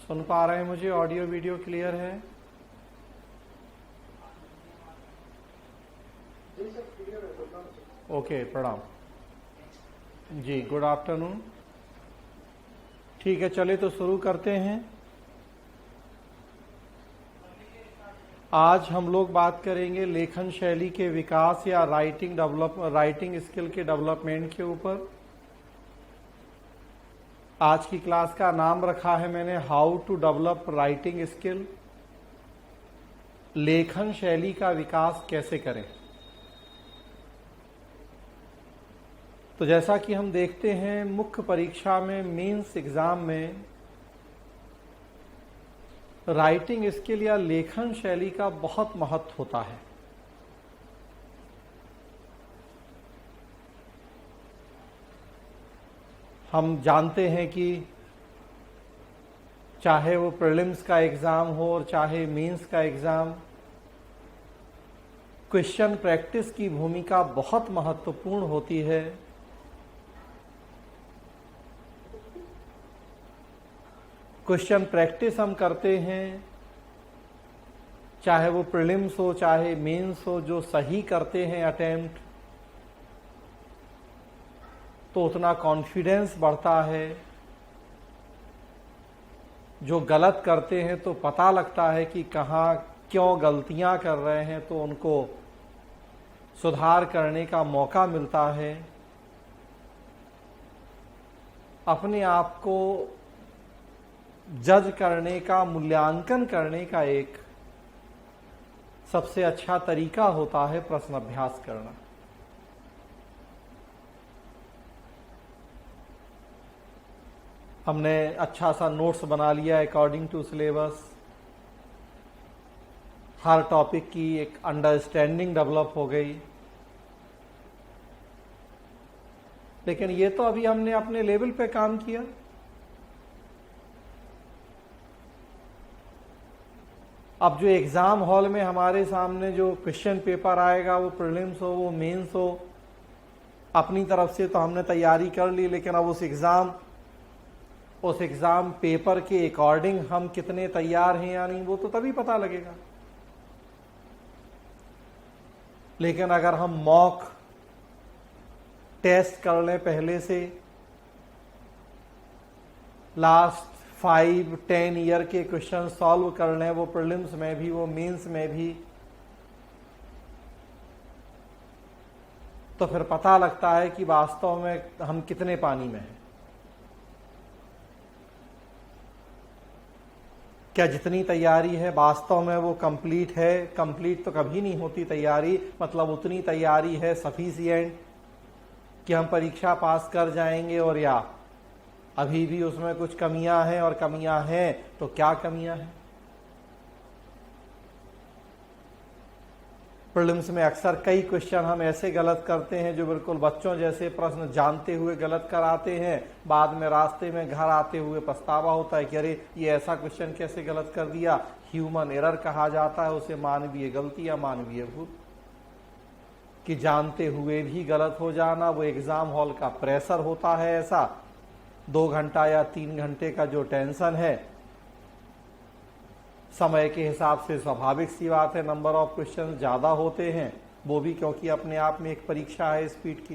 सुन पा रहे हैं मुझे? ऑडियो वीडियो क्लियर है? ओके, प्रणाम जी, गुड आफ्टरनून। ठीक है, चले तो शुरू करते हैं। आज हम लोग बात करेंगे लेखन शैली के विकास या राइटिंग स्किल के डेवलपमेंट के ऊपर। आज की क्लास का नाम रखा है मैंने how to develop writing skill, लेखन शैली का विकास कैसे करें। तो जैसा कि हम देखते हैं मुख्य परीक्षा में, मेंस एग्जाम में राइटिंग स्किल या लेखन शैली का बहुत महत्व होता है। हम जानते हैं कि चाहे वो प्रीलिम्स का एग्जाम हो और चाहे मेंस का एग्जाम, क्वेश्चन प्रैक्टिस की भूमिका बहुत महत्वपूर्ण होती है। क्वेश्चन प्रैक्टिस हम करते हैं, चाहे वो प्रीलिम्स हो चाहे मेंस हो, जो सही करते हैं अटेम्प्ट तो उतना कॉन्फिडेंस बढ़ता है। जो गलत करते हैं तो पता लगता है कि कहाँ क्यों गलतियां कर रहे हैं, तो उनको सुधार करने का मौका मिलता है। अपने आप को जज करने का, मूल्यांकन करने का एक सबसे अच्छा तरीका होता है प्रश्न अभ्यास करना। हमने अच्छा सा नोट्स बना लिया अकॉर्डिंग टू सिलेबस। हर टॉपिक की एक अंडरस्टैंडिंग डेवलप हो गई। लेकिन ये तो अभी हमने अपने लेवल पे काम किया। अब जो एग्जाम हॉल में हमारे सामने जो क्वेश्चन पेपर आएगा, वो प्रीलिम्स हो वो मेंस हो, अपनी तरफ से तो हमने तैयारी कर ली, लेकिन अब उस एग्जाम पेपर के अकॉर्डिंग हम कितने तैयार हैं या नहीं, वो तो तभी पता लगेगा। लेकिन अगर हम मॉक टेस्ट कर लें पहले से, लास्ट 5-10 ईयर के क्वेश्चन सॉल्व कर लें, वो प्रीलिम्स में भी वो मेंस में भी, तो फिर पता लगता है कि वास्तव में हम कितने पानी में हैं। क्या जितनी तैयारी है वास्तव में वो कंप्लीट है? कंप्लीट तो कभी नहीं होती तैयारी, मतलब उतनी तैयारी है सफिशिएंट कि हम परीक्षा पास कर जाएंगे, और या अभी भी उसमें कुछ कमियां हैं, और कमियां हैं तो क्या कमियां हैं। प्रीलिम्स में अक्सर कई क्वेश्चन हम ऐसे गलत करते हैं जो बिल्कुल बच्चों जैसे प्रश्न जानते हुए गलत कराते हैं। बाद में रास्ते में घर आते हुए पछतावा होता है कि अरे ये ऐसा क्वेश्चन कैसे गलत कर दिया। ह्यूमन एरर कहा जाता है उसे, मानवीय गलती या मानवीय भूल, कि जानते हुए भी गलत हो जाना। वो एग्जाम हॉल का प्रेशर होता है ऐसा, 2 घंटा या 3 घंटे का जो टेंशन है, समय के हिसाब से स्वाभाविक सी बात है नंबर ऑफ क्वेश्चन ज्यादा होते हैं, वो भी क्योंकि अपने आप में एक परीक्षा है स्पीड की।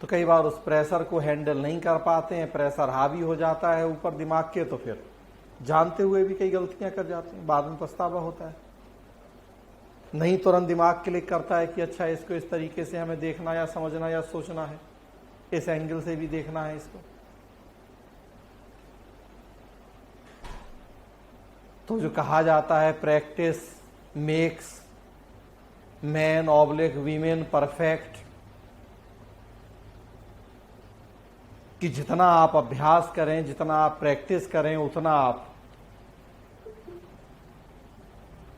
तो कई बार उस प्रेशर को हैंडल नहीं कर पाते हैं, प्रेशर हावी हो जाता है ऊपर दिमाग के, तो फिर जानते हुए भी कई गलतियां कर जाते हैं, बाद में पछतावा होता है। नहीं तुरंत दिमाग क्लिक करता है कि अच्छा इसको इस तरीके से हमें देखना या समझना या सोचना है, इस एंगल से भी देखना है इसको। तो जो कहा जाता है practice makes man oblique women perfect, कि जितना आप अभ्यास करें, जितना आप प्रैक्टिस करें, उतना आप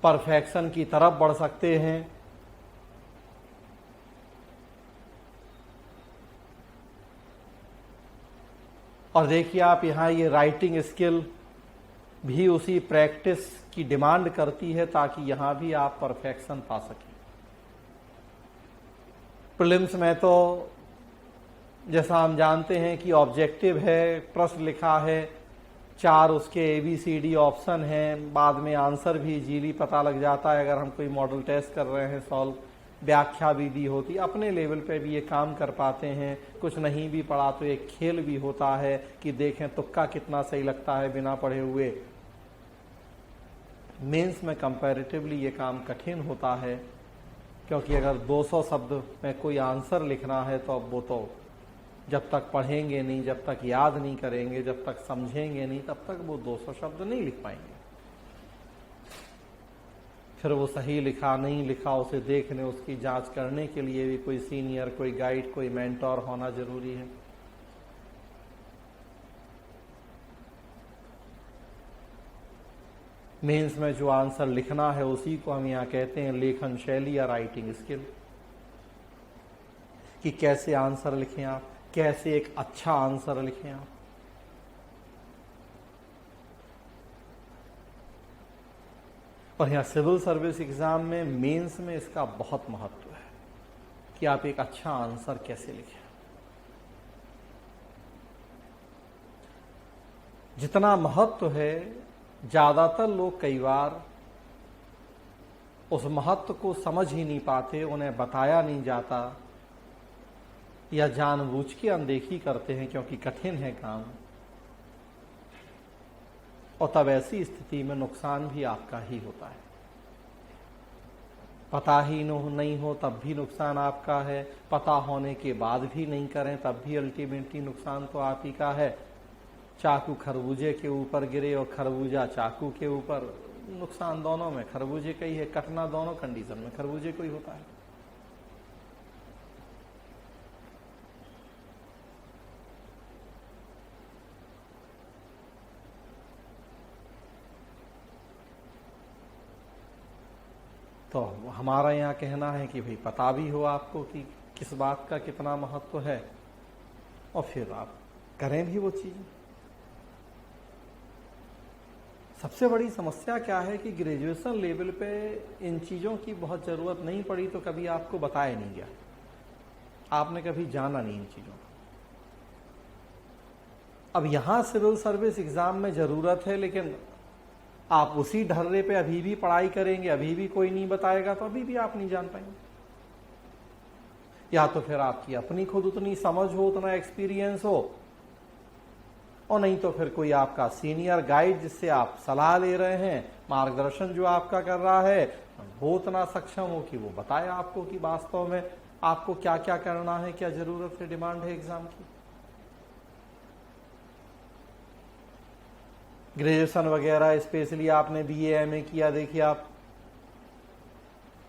परफेक्शन की तरफ बढ़ सकते हैं। और देखिए आप यहाँ, ये राइटिंग स्किल भी उसी प्रैक्टिस की डिमांड करती है ताकि यहां भी आप परफेक्शन पा सकें। प्रीलिम्स में तो जैसा हम जानते हैं कि ऑब्जेक्टिव है, प्रश्न लिखा है, 4 उसके ABCD ऑप्शन हैं, बाद में आंसर भी इजीली पता लग जाता है अगर हम कोई मॉडल टेस्ट कर रहे हैं सॉल्व, व्याख्या भी दी होती, अपने लेवल पे भी ये काम कर पाते हैं। कुछ नहीं भी पढ़ा तो एक खेल भी होता है कि देखें तुक्का कितना सही लगता है बिना पढ़े हुए। मेंस में कंपैरेटिवली ये काम कठिन होता है, क्योंकि अगर 200 शब्द में कोई आंसर लिखना है तो अब वो तो जब तक पढ़ेंगे नहीं, जब तक याद नहीं करेंगे, जब तक समझेंगे नहीं, तब तक वो 200 शब्द नहीं लिख पाएंगे। फिर वो सही लिखा नहीं लिखा उसे देखने, उसकी जांच करने के लिए भी कोई सीनियर, कोई गाइड, कोई मेंटोर होना जरूरी है। मेंस में जो आंसर लिखना है उसी को हम यहाँ कहते हैं लेखन शैली या राइटिंग स्किल, कि कैसे आंसर लिखें आप, कैसे एक अच्छा आंसर लिखें आप। और यहाँ सिविल सर्विस एग्जाम में मेंस में इसका बहुत महत्व है कि आप एक अच्छा आंसर कैसे लिखें। जितना महत्व है, ज्यादातर लोग कई बार उस महत्व को समझ ही नहीं पाते, उन्हें बताया नहीं जाता या जानबूझ के अनदेखी करते हैं क्योंकि कठिन है काम, और तब ऐसी स्थिति में नुकसान भी आपका ही होता है। पता ही नहीं हो तब भी नुकसान आपका है, पता होने के बाद भी नहीं करें तब भी अल्टीमेटली नुकसान तो आप ही का है। चाकू खरबूजे के ऊपर गिरे और खरबूजा चाकू के ऊपर, नुकसान दोनों में खरबूजे का ही है, कटना दोनों कंडीशन में खरबूजे को ही होता है। तो हमारा यहाँ कहना है कि भाई पता भी हो आपको कि किस बात का कितना महत्व है, और फिर आप करें भी वो चीज़। सबसे बड़ी समस्या क्या है कि ग्रेजुएशन लेवल पे इन चीज़ों की बहुत ज़रूरत नहीं पड़ी तो कभी आपको बताया नहीं गया, आपने कभी जाना नहीं इन चीज़ों को। अब यहाँ सिविल सर्विस एग्ज़ाम में ज़रूरत है, लेकिन आप उसी ढर्रे पे अभी भी पढ़ाई करेंगे, अभी भी कोई नहीं बताएगा तो अभी भी आप नहीं जान पाएंगे। या तो फिर आपकी अपनी खुद उतनी समझ हो, उतना एक्सपीरियंस हो, और नहीं तो फिर कोई आपका सीनियर गाइड जिससे आप सलाह ले रहे हैं, मार्गदर्शन जो आपका कर रहा है, वो उतना सक्षम हो कि वो बताए आपको कि वास्तव में आपको क्या क्या करना है, क्या जरूरत है, डिमांड है एग्जाम की। ग्रेजुएशन वगैरह स्पेशली आपने BA MA किया, देखिए आप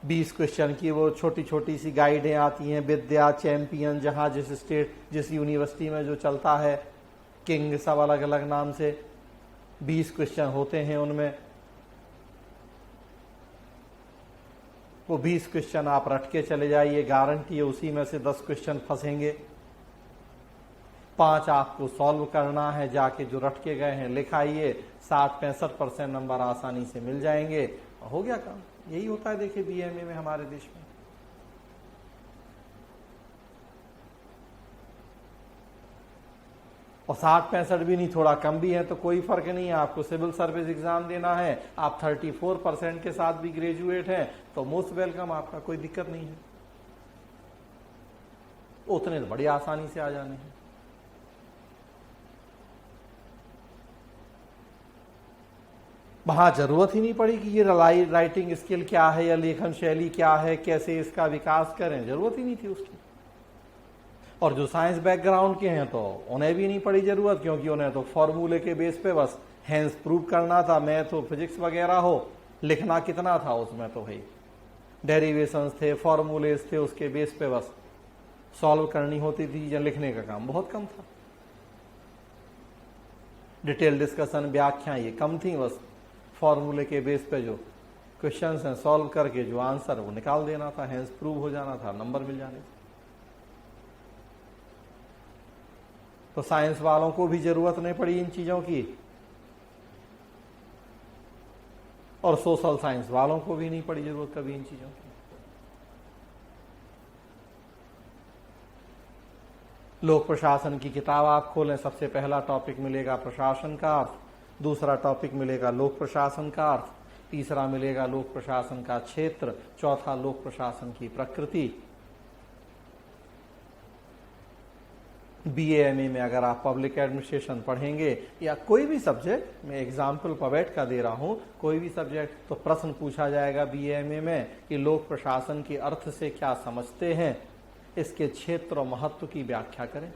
20 क्वेश्चन की वो छोटी छोटी सी गाइडें आती हैं, विद्या चैंपियन, जहां जिस स्टेट जिस यूनिवर्सिटी में जो चलता है, किंग, सब अलग अलग नाम से 20 क्वेश्चन होते हैं उनमें। वो 20 क्वेश्चन आप रट के चले जाइए, गारंटी है उसी में से 10 क्वेश्चन फंसेंगे, 5 आपको सॉल्व करना है, जाके जो रट के गए हैं लिखाइए, 60-65% नंबर आसानी से मिल जाएंगे, हो गया काम। यही होता है देखिए BA MA में हमारे देश में। और 60-65 भी नहीं, थोड़ा कम भी है तो कोई फर्क नहीं है। आपको सिविल सर्विस एग्जाम देना है, आप 34% के साथ भी ग्रेजुएट हैं तो मोस्ट वेलकम, आपका कोई दिक्कत नहीं है, उतने तो बड़ी आसानी से आ जाने हैं। वहां जरूरत ही नहीं पड़ी कि ये राइटिंग स्किल क्या है या लेखन शैली क्या है, कैसे इसका विकास करें, जरूरत ही नहीं थी उसकी। और जो साइंस बैकग्राउंड के हैं तो उन्हें भी नहीं पड़ी जरूरत, क्योंकि उन्हें तो फॉर्मूले के बेस पे बस हैंस प्रूव करना था। मैथ हो, फिजिक्स वगैरह हो, लिखना कितना था उसमें, तो भाई डेरिवेशंस थे, फॉर्मूलेस थे, उसके बेस पे बस सॉल्व करनी होती थी, या लिखने का काम बहुत कम था। डिटेल डिस्कशन, व्याख्या ये कम थी, बस फॉर्मूले के बेस पे जो क्वेश्चंस हैं सॉल्व करके जो आंसर वो निकाल देना था, हैंस प्रूव हो जाना था, नंबर मिल जाने थे। तो साइंस वालों को भी जरूरत नहीं पड़ी इन चीजों की, और सोशल साइंस वालों को भी नहीं पड़ी जरूरत कभी इन चीजों की। लोक प्रशासन की किताब आप खोलें, सबसे पहला टॉपिक मिलेगा प्रशासन का अर्थ, दूसरा टॉपिक मिलेगा लोक प्रशासन का अर्थ, तीसरा मिलेगा लोक प्रशासन का क्षेत्र, चौथा लोक प्रशासन की प्रकृति। BA MA में अगर आप पब्लिक एडमिनिस्ट्रेशन पढ़ेंगे या कोई भी सब्जेक्ट, मैं एग्जाम्पल पवेट का दे रहा हूं, कोई भी सब्जेक्ट, तो प्रश्न पूछा जाएगा BA MA में कि लोक प्रशासन के अर्थ से क्या समझते हैं, इसके क्षेत्र और महत्व की व्याख्या करें।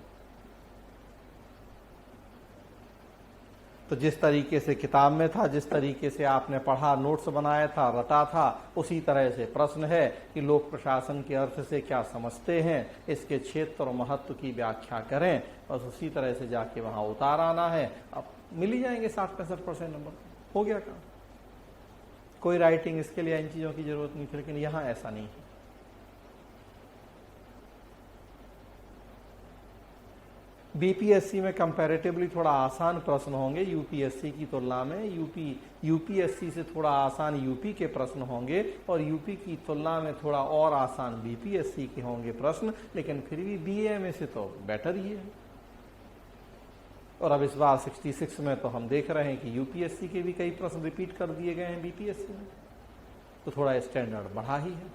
तो जिस तरीके से किताब में था, जिस तरीके से आपने पढ़ा, नोट्स बनाया था, रटा था, उसी तरह से प्रश्न है कि लोक प्रशासन के अर्थ से क्या समझते हैं, इसके क्षेत्र और महत्व की व्याख्या करें। बस उसी तरह से जाके वहां उतार आना है। अब मिल ही जाएंगे 60-65% नंबर, हो गया काम। कोई राइटिंग इसके लिए इन चीजों की जरूरत नहीं थी, लेकिन यहां ऐसा नहीं है। BPSC में कंपैरेटिवली थोड़ा आसान प्रश्न होंगे UPSC की तुलना में। UPSC से थोड़ा आसान UP के प्रश्न होंगे और UP की तुलना में थोड़ा और आसान BPSC के होंगे प्रश्न, लेकिन फिर भी BA MA से तो बेटर ही है। और अब इस बार 66 में तो हम देख रहे हैं कि UPSC के भी कई प्रश्न रिपीट कर दिए गए हैं BPSC में, तो थोड़ा स्टैंडर्ड बढ़ा ही है।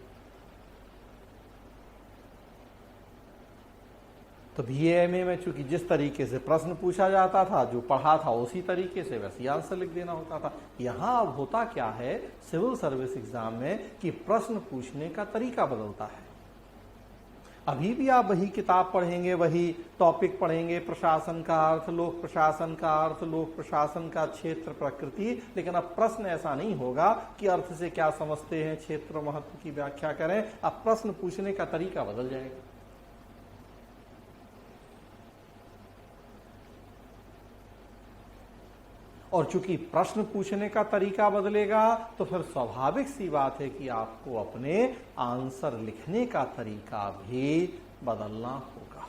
तो BA MA में चूंकि जिस तरीके से प्रश्न पूछा जाता था, जो पढ़ा था उसी तरीके से वैसे आंसर लिख देना होता था। यहां अब होता क्या है सिविल सर्विस एग्जाम में कि प्रश्न पूछने का तरीका बदलता है। अभी भी आप वही किताब पढ़ेंगे, वही टॉपिक पढ़ेंगे, प्रशासन का अर्थ, लोक प्रशासन का अर्थ, लोक प्रशासन का क्षेत्र, प्रकृति, लेकिन अब प्रश्न ऐसा नहीं होगा कि अर्थ से क्या समझते हैं, क्षेत्र महत्व की व्याख्या करें। अब प्रश्न पूछने का तरीका बदल जाएगा। और चूंकि प्रश्न पूछने का तरीका बदलेगा तो फिर स्वाभाविक सी बात है कि आपको अपने आंसर लिखने का तरीका भी बदलना होगा।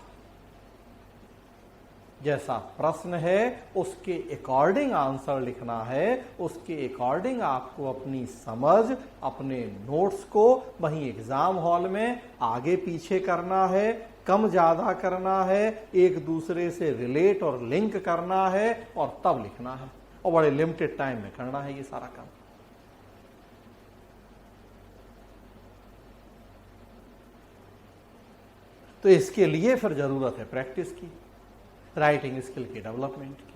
जैसा प्रश्न है उसके अकॉर्डिंग आंसर लिखना है, उसके अकॉर्डिंग आपको अपनी समझ, अपने नोट्स को वहीं एग्जाम हॉल में आगे पीछे करना है, कम ज्यादा करना है, एक दूसरे से रिलेट और लिंक करना है और तब लिखना है, और बड़े लिमिटेड टाइम में करना है ये सारा काम। तो इसके लिए फिर जरूरत है प्रैक्टिस की, राइटिंग स्किल की डेवलपमेंट की।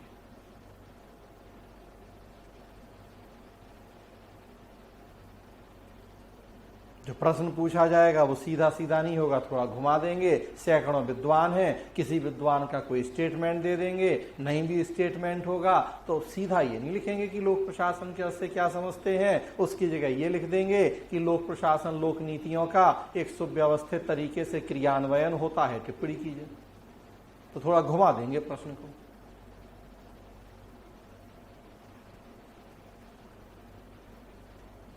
जो प्रश्न पूछा जाएगा वो सीधा सीधा नहीं होगा, थोड़ा घुमा देंगे। सैकड़ों विद्वान हैं, किसी विद्वान का कोई स्टेटमेंट दे देंगे, नहीं भी स्टेटमेंट होगा तो सीधा ये नहीं लिखेंगे कि लोक प्रशासन के अर्थ से क्या समझते हैं, उसकी जगह ये लिख देंगे कि लोक प्रशासन लोक नीतियों का एक सुव्यवस्थित तरीके से क्रियान्वयन होता है, टिप्पणी कीजिए। तो थोड़ा घुमा देंगे प्रश्न को।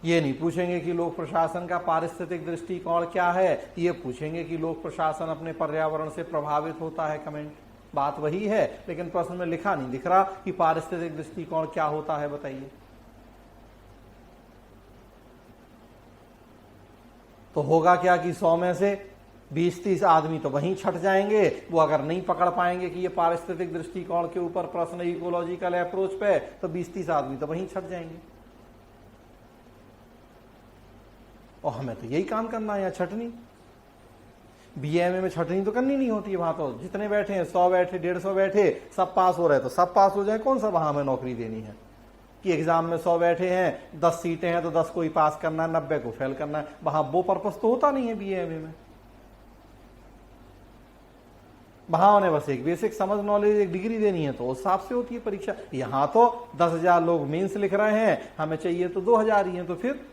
ये नहीं पूछेंगे कि लोक प्रशासन का पारिस्थितिक दृष्टिकोण क्या है, ये पूछेंगे कि लोक प्रशासन अपने पर्यावरण से प्रभावित होता है। कमेंट बात वही है, लेकिन प्रश्न में लिखा नहीं दिख रहा कि पारिस्थितिक दृष्टिकोण क्या होता है, बताइए। तो होगा क्या कि 100 में से 20-30 आदमी तो वहीं छट जाएंगे। वो अगर नहीं पकड़ पाएंगे कि ये पारिस्थितिक दृष्टिकोण के ऊपर प्रश्न इकोलॉजिकल अप्रोच पे, तो 20-30 आदमी तो वहीं छट जाएंगे। और हमें तो यही काम करना है, या छटनी। BA MA में छटनी तो करनी नहीं होती है। वहां तो जितने बैठे हैं, 100 बैठे, 150 बैठे, सब पास हो रहे तो सब पास हो जाए। कौन सा वहां हमें नौकरी देनी है कि एग्जाम में 100 बैठे हैं, 10 सीटें हैं तो 10 को ही पास करना है, 90 को फेल करना है। वहां वो पर्पस तो होता नहीं है BA MA में। वहां उन्हें बस एक बेसिक समझ, नॉलेज, एक डिग्री देनी है, तो उस हिसाब से होती है परीक्षा। यहां तो 10,000 लोग मेंस लिख रहे हैं, हमें चाहिए तो 2,000 ही है, तो फिर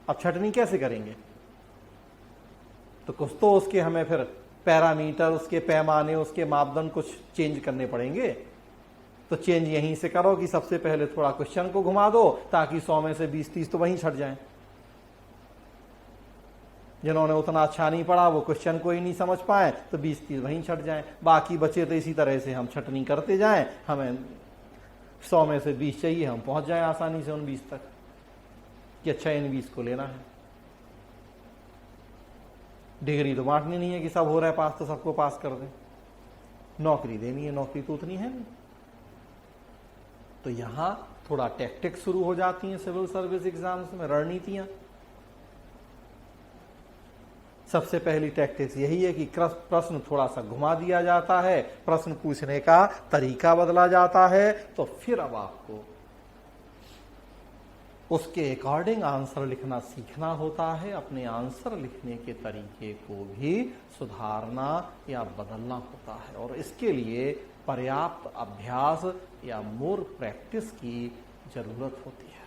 अब छटनी कैसे करेंगे? तो कुछ तो उसके हमें फिर पैरामीटर, उसके पैमाने, उसके मापदंड कुछ चेंज करने पड़ेंगे। तो चेंज यहीं से करो कि सबसे पहले थोड़ा क्वेश्चन को घुमा दो, ताकि 100 में से 20-30 तो वहीं छट जाएं। जिन्होंने उतना अच्छा नहीं पढ़ा, वो क्वेश्चन को ही नहीं समझ पाए, तो 20-30 वहीं छट जाएं। बाकी बचे तो इसी तरह से हम छटनी करते जाएं। हमें 100 में से 20 चाहिए, हम पहुंच जाएं आसानी से उन 20 तक कि अच्छा इन 20 को लेना है। डिग्री तो बांटनी नहीं है कि सब हो रहा है पास तो सबको पास कर दें। नौकरी देनी है, नौकरी तो उतनी है नहीं। तो यहां थोड़ा टैक्टिक्स शुरू हो जाती हैं सिविल सर्विस एग्जाम्स में, रणनीतियां। सबसे पहली टैक्टिक्स यही है कि प्रश्न थोड़ा सा घुमा दिया जाता है, प्रश्न पूछने का तरीका बदला जाता है, तो फिर अब आपको उसके अकॉर्डिंग आंसर लिखना सीखना होता है। अपने आंसर लिखने के तरीके को भी सुधारना या बदलना होता है, और इसके लिए पर्याप्त अभ्यास या मोर प्रैक्टिस की जरूरत होती है।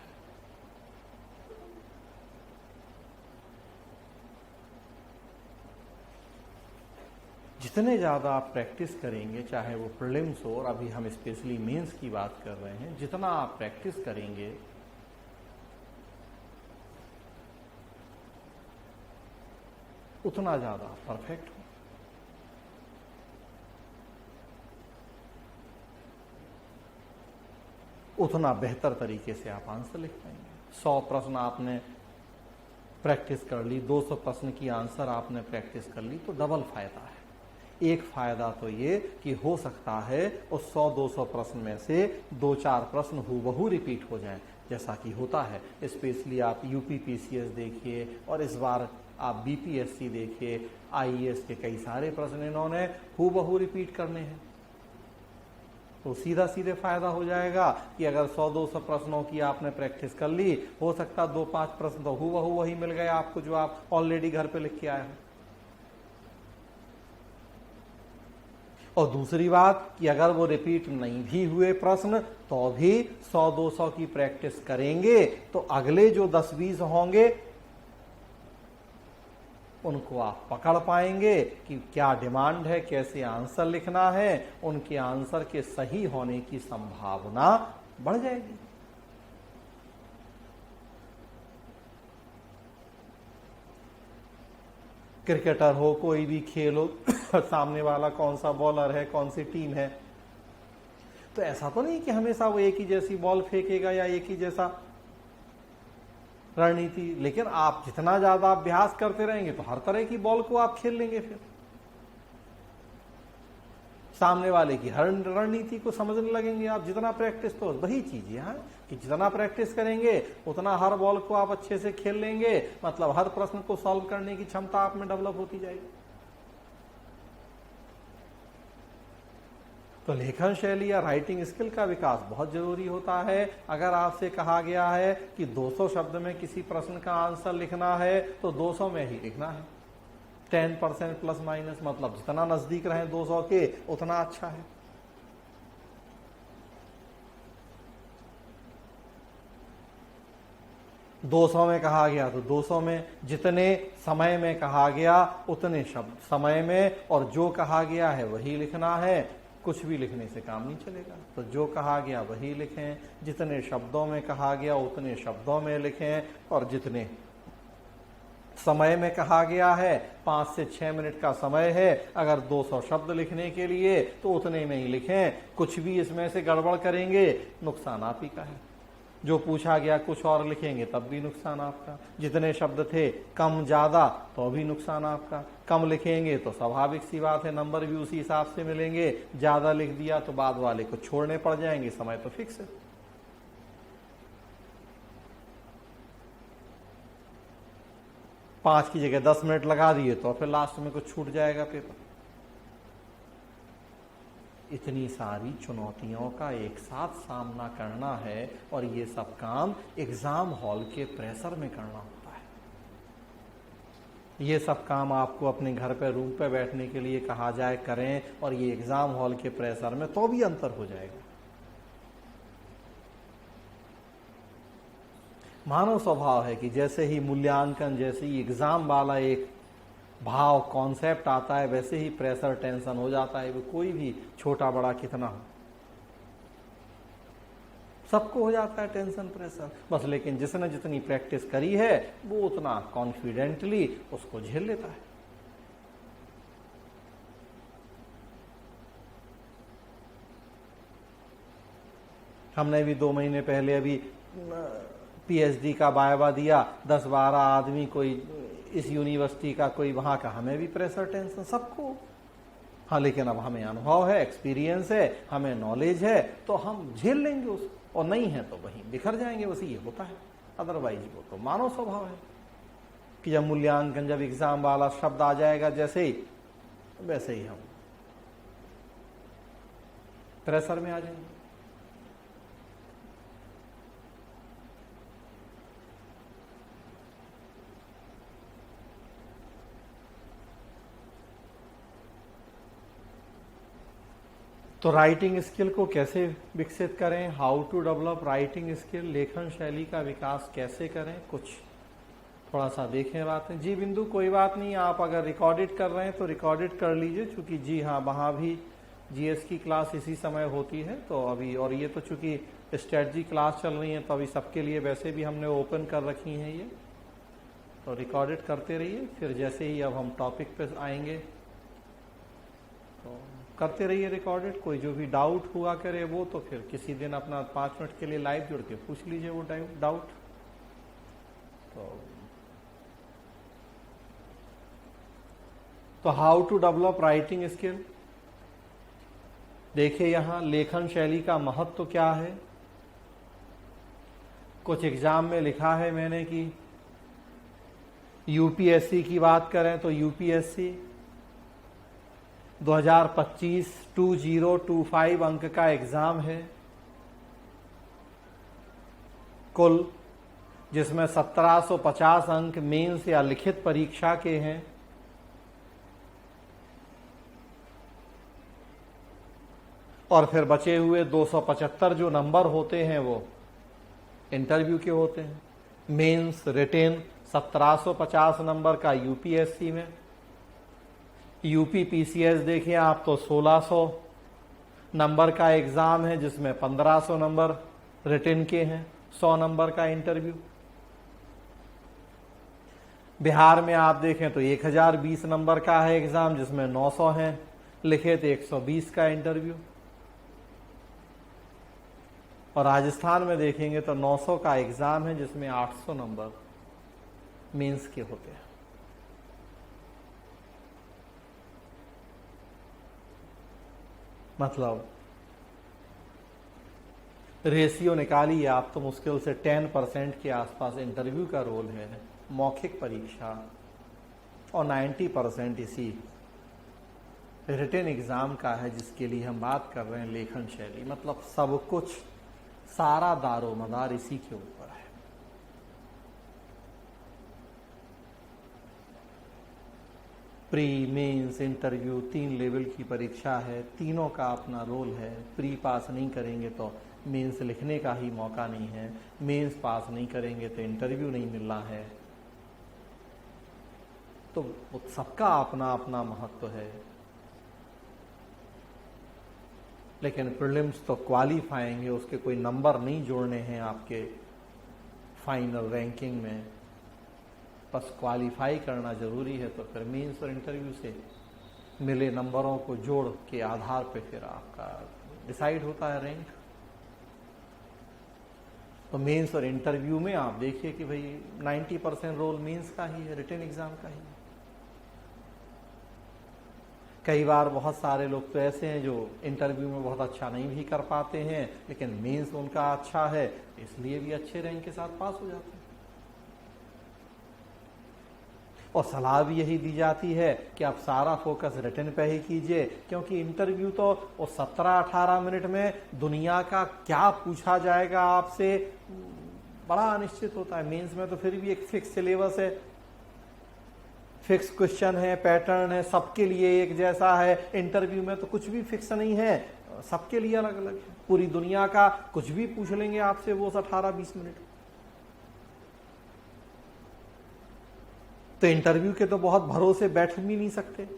जितने ज़्यादा आप प्रैक्टिस करेंगे, चाहे वो प्रीलिम्स हो, और अभी हम स्पेशली मेंस की बात कर रहे हैं, जितना आप प्रैक्टिस करेंगे उतना ज़्यादा परफेक्ट हो, उतना बेहतर तरीके से आप आंसर लिख पाएंगे। 100 प्रश्न आपने प्रैक्टिस कर ली, 200 प्रश्न की आंसर आपने प्रैक्टिस कर ली, तो डबल फायदा है। एक फायदा तो ये कि हो सकता है उस 100-200 प्रश्न में से 2-4 प्रश्न हूबहू रिपीट हो जाएं, जैसा कि होता है। स्पेशली आप यूपीपीसीएस देखिए, और इस बार आप बीपीएससी देखिए, आईएएस के कई सारे प्रश्न इन्होंने हूबहू रिपीट करने हैं। तो सीधा सीधे फायदा हो जाएगा कि अगर 100-200 प्रश्नों की आपने प्रैक्टिस कर ली, हो सकता 2-5 प्रश्न तो हूबहू वही मिल गए आपको जो आप ऑलरेडी घर पे लिख के आए हो। और दूसरी बात कि अगर वो रिपीट नहीं भी हुए प्रश्न, तो भी 100-200 की प्रैक्टिस करेंगे तो अगले जो 10-20 होंगे उनको आप पकड़ पाएंगे कि क्या डिमांड है, कैसे आंसर लिखना है। उनके आंसर के सही होने की संभावना बढ़ जाएगी। क्रिकेटर हो, कोई भी खेल हो, सामने वाला कौन सा बॉलर है, कौन सी टीम है, तो ऐसा तो नहीं कि हमेशा वो एक ही जैसी बॉल फेंकेगा या एक ही जैसा रणनीति, लेकिन आप जितना ज्यादा अभ्यास करते रहेंगे तो हर तरह की बॉल को आप खेल लेंगे। फिर सामने वाले की हर रणनीति को समझने लगेंगे आप, जितना प्रैक्टिस। तो वही चीज है कि जितना प्रैक्टिस करेंगे उतना हर बॉल को आप अच्छे से खेल लेंगे, मतलब हर प्रश्न को सॉल्व करने की क्षमता आप में डेवलप होती जाएगी। तो लेखन शैली या राइटिंग स्किल का विकास बहुत जरूरी होता है। अगर आपसे कहा गया है कि 200 शब्द में किसी प्रश्न का आंसर लिखना है, तो 200 में ही लिखना है। 10% प्लस माइनस, मतलब जितना नजदीक रहे 200 के उतना अच्छा है। दो 200 में कहा गया तो 200 में, जितने समय में कहा गया उतने शब्द समय में, और जो कहा गया है वही लिखना है। कुछ भी लिखने से काम नहीं चलेगा, तो जो कहा गया वही लिखें, जितने शब्दों में कहा गया उतने शब्दों में लिखें, और जितने समय में कहा गया है 5 से 6 मिनट का समय है, अगर 200 शब्द लिखने के लिए तो उतने में ही लिखें। कुछ भी इसमें से गड़बड़ करेंगे नुकसान आप ही का है। जो पूछा गया कुछ और लिखेंगे तब भी नुकसान आपका। जितने शब्द थे कम ज्यादा तो भी नुकसान आपका। कम लिखेंगे तो स्वाभाविक सी बात है नंबर भी उसी हिसाब से मिलेंगे, ज्यादा लिख दिया तो बाद वाले को छोड़ने पड़ जाएंगे, समय तो फिक्स है। पांच की जगह 10 मिनट लगा दिए तो फिर लास्ट में कुछ छूट जाएगा पेपर। इतनी सारी चुनौतियों का एक साथ सामना करना है, और ये सब काम एग्जाम हॉल के प्रेशर में करना होता है। ये सब काम आपको अपने घर पे रूम पे बैठने के लिए कहा जाए करें, और ये एग्जाम हॉल के प्रेशर में तो भी अंतर हो जाएगा। मानव स्वभाव है कि जैसे ही मूल्यांकन, जैसे ही एग्जाम वाला एक भाव कॉन्सेप्ट आता है, वैसे ही प्रेशर टेंशन हो जाता है। वो कोई भी छोटा बड़ा कितना हो, सबको हो जाता है टेंशन प्रेशर। बस लेकिन जिसने जितनी प्रैक्टिस करी है वो उतना कॉन्फिडेंटली उसको झेल लेता है। हमने भी 2 महीने पहले अभी पीएचडी का वायवा दिया, 10-12 आदमी, कोई इस यूनिवर्सिटी का, कोई वहां का, हमें भी प्रेशर टेंशन सबको। हाँ, लेकिन अब हमें अनुभव है, एक्सपीरियंस है, हमें नॉलेज है, तो हम झेल लेंगे उसको, और नहीं है तो वहीं बिखर जाएंगे। बस ये होता है। अदरवाइज वो तो मानव स्वभाव है कि जब मूल्यांकन, जब एग्जाम वाला शब्द आ जाएगा जैसे ही, वैसे ही हम प्रेशर में आ जाएंगे। तो राइटिंग स्किल को कैसे विकसित करें, how to develop writing skill, लेखन शैली का विकास कैसे करें, कुछ थोड़ा सा देखें बातें। जी बिंदु, कोई बात नहीं, आप अगर रिकॉर्डेड कर रहे हैं तो रिकॉर्डेड कर लीजिए, चूंकि जी हाँ, वहाँ भी जीएस की क्लास इसी समय होती है तो अभी, और ये तो चूंकि स्ट्रेटजी क्लास चल रही है तो अभी सबके लिए वैसे भी हमने ओपन कर रखी हैं ये, तो रिकॉर्डेड करते रहिए। फिर जैसे ही अब हम टॉपिक पे आएंगे तो करते रहिए रिकॉर्डेड। कोई जो भी डाउट हुआ करे वो तो फिर किसी दिन अपना 5 मिनट के लिए लाइव जुड़ के पूछ लीजिए वो डाउट। तो how to develop writing skill, देखिए यहां लेखन शैली का महत्व क्या है। कुछ एग्जाम में लिखा है मैंने कि यूपीएससी की बात करें तो यूपीएससी 2025 2025 अंक का एग्जाम है कुल, जिसमें 1750 अंक मेंस या लिखित परीक्षा के हैं, और फिर बचे हुए 275 जो नंबर होते हैं वो इंटरव्यू के होते हैं। मेंस रिटेन 1750 नंबर का यूपीएससी में, यूपी पीसीएस देखिए आप तो 1600 नंबर का एग्जाम है, जिसमें 1500 नंबर रिटेन के हैं, 100 नंबर का इंटरव्यू। बिहार में आप देखें तो 1020 नंबर का है एग्जाम, जिसमें 900 हैं लिखित, 120 का इंटरव्यू। और राजस्थान में देखेंगे तो 900 का एग्जाम है, जिसमें 800 नंबर मेंस के होते हैं। मतलब रेशियो निकालिए आप तो मुश्किल से 10% के आसपास इंटरव्यू का रोल है, मौखिक परीक्षा, और 90% इसी रिटन एग्जाम का है, जिसके लिए हम बात कर रहे हैं लेखन शैली। मतलब सब कुछ, सारा दारो मदार इसी के ऊपर है। प्री, मेंस, इंटरव्यू, 3 लेवल की परीक्षा है, तीनों का अपना रोल है। प्री पास नहीं करेंगे तो मेंस लिखने का ही मौका नहीं है, मेंस पास नहीं करेंगे तो इंटरव्यू नहीं मिलना है। तो सबका अपना अपना महत्व है। लेकिन प्रीलिम्स तो क्वालिफाइंग है, उसके कोई नंबर नहीं जोड़ने हैं आपके फाइनल रैंकिंग में, बस क्वालिफाई करना जरूरी है। तो फिर मेंस और इंटरव्यू से मिले नंबरों को जोड़ के आधार पे फिर आपका डिसाइड होता है रैंक। तो मेंस और इंटरव्यू में आप देखिए कि भाई 90% रोल मेंस का ही है, रिटन एग्जाम का ही है। कई बार बहुत सारे लोग तो ऐसे हैं जो इंटरव्यू में बहुत अच्छा नहीं भी कर पाते हैं, लेकिन मेंस उनका अच्छा है, इसलिए भी अच्छे रैंक के साथ पास हो जाते हैं। और सलाह भी यही दी जाती है कि आप सारा फोकस रिटन पे ही कीजिए, क्योंकि इंटरव्यू तो वो 17-18 मिनट में दुनिया का क्या पूछा जाएगा आपसे बड़ा अनिश्चित होता है। मेंस में तो फिर भी एक फिक्स सिलेबस है, फिक्स क्वेश्चन है, पैटर्न है, सबके लिए एक जैसा है। इंटरव्यू में तो कुछ भी फिक्स नहीं है, सबके लिए अलग अलग है। पूरी दुनिया का कुछ भी पूछ लेंगे आपसे वो 18-20 मिनट। तो इंटरव्यू के तो बहुत भरोसे बैठ भी नहीं सकते।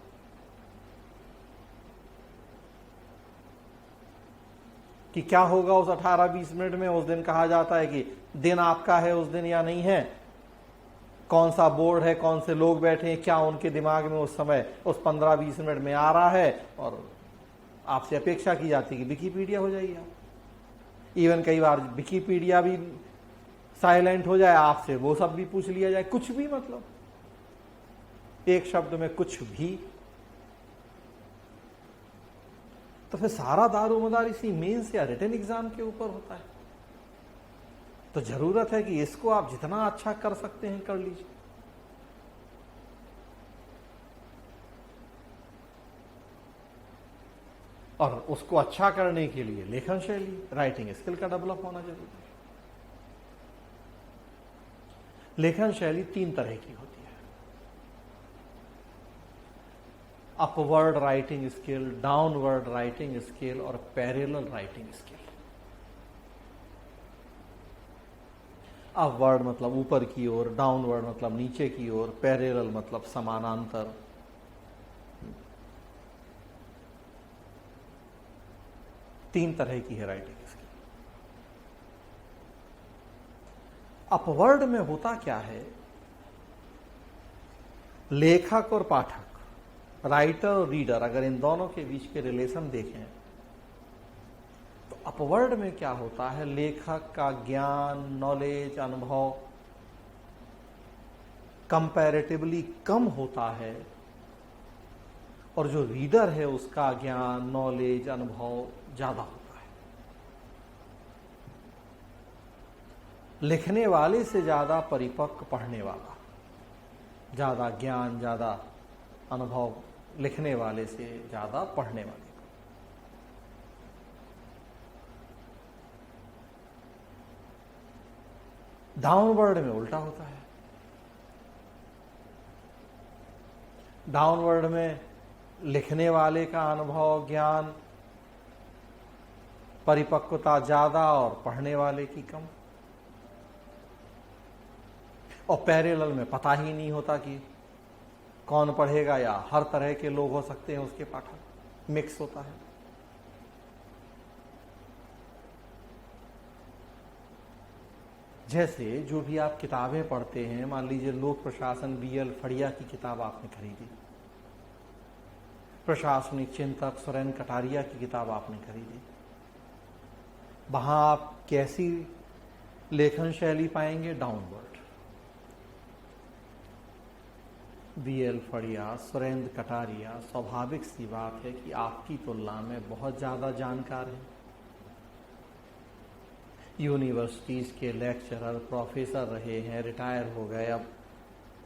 कि क्या होगा उस 18-20 मिनट में। उस दिन कहा जाता है कि दिन आपका है उस दिन या नहीं है, कौन सा बोर्ड है, कौन से लोग बैठे हैं, क्या उनके दिमाग में उस समय उस 15-20 मिनट में आ रहा है। और आपसे अपेक्षा की जाती है कि विकिपीडिया हो जाइए आप। इवन कई बार विकिपीडिया भी साइलेंट हो जाए, आपसे वो सब भी पूछ लिया जाए, कुछ भी, मतलब एक शब्द में कुछ भी। तो फिर सारा दारोमदार इसी मेंस या रिटन एग्जाम के ऊपर होता है। तो जरूरत है कि इसको आप जितना अच्छा कर सकते हैं कर लीजिए। और उसको अच्छा करने के लिए लेखन शैली, राइटिंग स्किल का डेवलप होना जरूरी है। लेखन शैली 3 तरह की होती है, upward writing skill, downward writing skill और पैरेलल राइटिंग स्किल। अपवर्ड मतलब ऊपर की ओर, डाउनवर्ड मतलब नीचे की ओर, पैरेलल मतलब समानांतर। तीन तरह की है राइटिंग स्किल। अपवर्ड में होता क्या है, लेखक और पाठक, राइटर और रीडर, अगर इन दोनों के बीच के रिलेशन देखें तो अपवर्ड में क्या होता है, लेखक का ज्ञान, नॉलेज, अनुभव कंपैरेटिवली कम होता है और जो रीडर है उसका ज्ञान, नॉलेज, अनुभव ज्यादा होता है। लिखने वाले से ज्यादा परिपक्व पढ़ने वाला, ज्यादा ज्ञान, ज्यादा अनुभव लिखने वाले से ज्यादा पढ़ने वाले। डाउनवर्ड में उल्टा होता है। डाउनवर्ड में लिखने वाले का अनुभव, ज्ञान, परिपक्वता ज्यादा और पढ़ने वाले की कम। और पैरेलल में पता ही नहीं होता कि कौन पढ़ेगा, या हर तरह के लोग हो सकते हैं उसके पाठक, मिक्स होता है। जैसे जो भी आप किताबें पढ़ते हैं, मान लीजिए लोक प्रशासन बीएल फड़िया की किताब आपने खरीदी, प्रशासनिक चिंतक सुरेंद्र कटारिया की किताब आपने खरीदी, वहां आप कैसी लेखन शैली पाएंगे, डाउनवर्ड। बीएल फड़िया, सुरेंद्र कटारिया, स्वाभाविक सी बात है कि आपकी तुलना में बहुत ज्यादा जानकार हैं। यूनिवर्सिटीज के लेक्चरर, प्रोफेसर रहे हैं, रिटायर हो गए, अब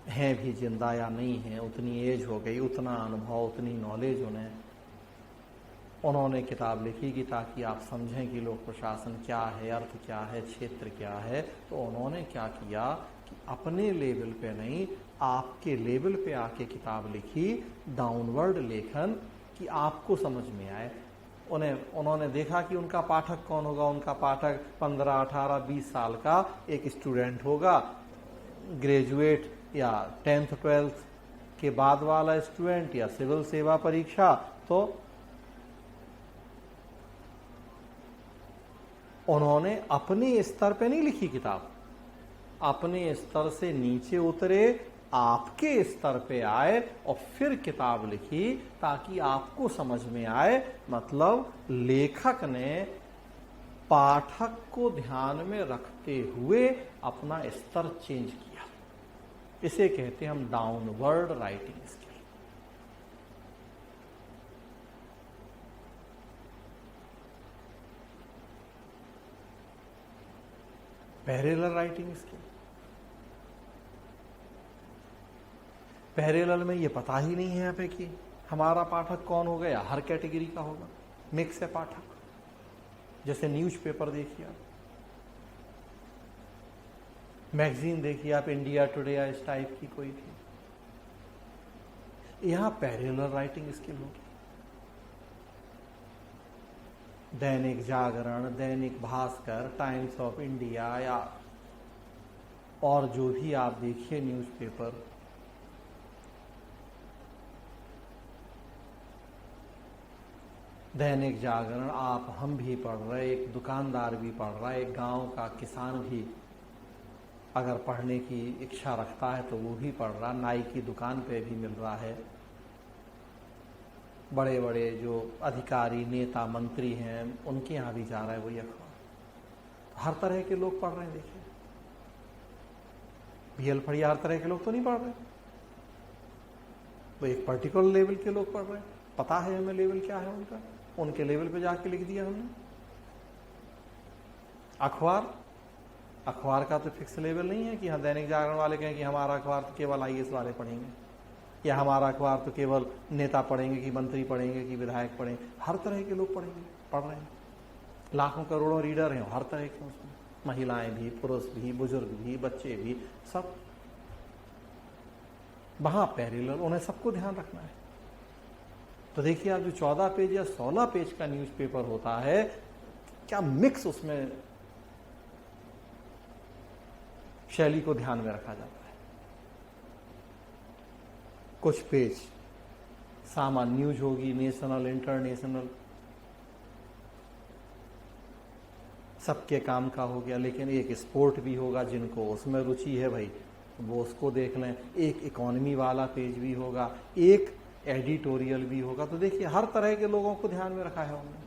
हैं भी जिंदा या नहीं हैं, उतनी एज हो गई, उतना अनुभव, उतनी नॉलेज उन्हें। उन्होंने किताब लिखी कि ताकि आप समझें कि लोक प्रशासन क्या है, अर्थ क्या है, क्षेत्र क्या है। तो उन्होंने क्या किया कि अपने लेवल पे नहीं, आपके लेवल पे आके किताब लिखी, डाउनवर्ड लेखन, कि आपको समझ में आए। उन्होंने देखा कि उनका पाठक कौन होगा। उनका पाठक 15, 18, 20 साल का एक स्टूडेंट होगा, ग्रेजुएट या 10th 12th के बाद वाला स्टूडेंट, या सिविल सेवा परीक्षा। तो उन्होंने अपने स्तर पे नहीं लिखी किताब, अपने स्तर से नीचे उतरे, आपके स्तर पे आए और फिर किताब लिखी ताकि आपको समझ में आए। मतलब लेखक ने पाठक को ध्यान में रखते हुए अपना स्तर चेंज किया। इसे कहते हैं हम downward writing skill. Parallel writing skill, parallel में ये पता ही नहीं है यहाँ पे कि हमारा पाठक कौन होगा, या हर कैटेगरी का होगा, मिक्स है पाठक। जैसे न्यूज़पेपर देखिए आप, मैगजीन देखिए आप, इंडिया टुडे या इस टाइप की कोई भी, यहां पैरेलल राइटिंग स्किल होगी। Dainik Jagran, Dainik Bhaskar, times of India, या और जो भी आप देखिए न्यूज़पेपर, दैनिक जागरण आप हम भी पढ़ रहे, एक दुकानदार भी पढ़ रहा है, एक गांव का किसान भी अगर पढ़ने की इच्छा रखता है तो वो भी पढ़ रहा, नाई की दुकान पे भी मिल रहा है, बड़े बड़े जो अधिकारी, नेता, मंत्री हैं उनके यहाँ भी जा रहा है वही अखबार। हर तरह के लोग पढ़ रहे हैं। देखिए बीएल फड़िया हर तरह के लोग तो नहीं पढ़ रहे, वो एक पर्टिकुलर लेवल के लोग पढ़ रहे हैं। पता है हमें लेवल क्या है उनका, उनके लेवल पे जाके लिख दिया हमने। अखबार का तो फिक्स लेवल नहीं है कि हाँ दैनिक जागरण वाले कहें कि हमारा अखबार तो केवल आईएएस वाले पढ़ेंगे, या हमारा अखबार तो केवल नेता पढ़ेंगे कि मंत्री पढ़ेंगे कि विधायक पढ़ेंगे। हर तरह के लोग पढ़ रहे हैं, लाखों करोड़ों रीडर हैं हर तरह के, उसमें महिलाएं भी, पुरुष भी, बुजुर्ग भी, बच्चे भी, सब वहां पैरेलल, उन्हें सबको ध्यान रखना है। तो देखिए आप जो 14 पेज या 16 पेज का न्यूज़पेपर होता है, क्या मिक्स उसमें शैली को ध्यान में रखा जाता है। कुछ पेज सामान्य न्यूज होगी, नेशनल, इंटरनेशनल, सबके काम का हो गया, लेकिन एक स्पोर्ट भी होगा, जिनको उसमें रुचि है भाई वो उसको देख लें। एक इकोनॉमी वाला पेज भी होगा, एक एडिटोरियल भी होगा। तो देखिए हर तरह के लोगों को ध्यान में रखा है उन्होंने।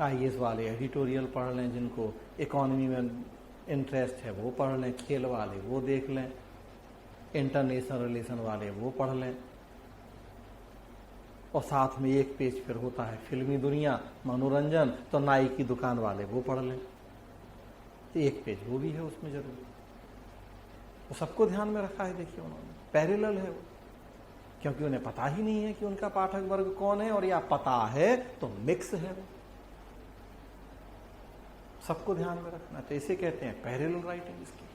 आईएएस वाले एडिटोरियल पढ़ लें, जिनको इकोनॉमी में इंटरेस्ट है वो पढ़ लें, खेल वाले वो देख लें, इंटरनेशनल रिलेशन वाले वो पढ़ लें, और साथ में एक पेज फिर होता है फिल्मी दुनिया, मनोरंजन, तो नाई की दुकान वाले वो पढ़ लें, तो एक पेज वो भी है उसमें जरूर। वो सबको ध्यान में रखा है, देखिए उन्होंने पैरेलल है वो, क्योंकि उन्हें पता ही नहीं है कि उनका पाठक वर्ग कौन है, और या पता है तो मिक्स है वो, सबको ध्यान में रखना। तो इसे कहते हैं पैरेलल राइटिंग स्किल।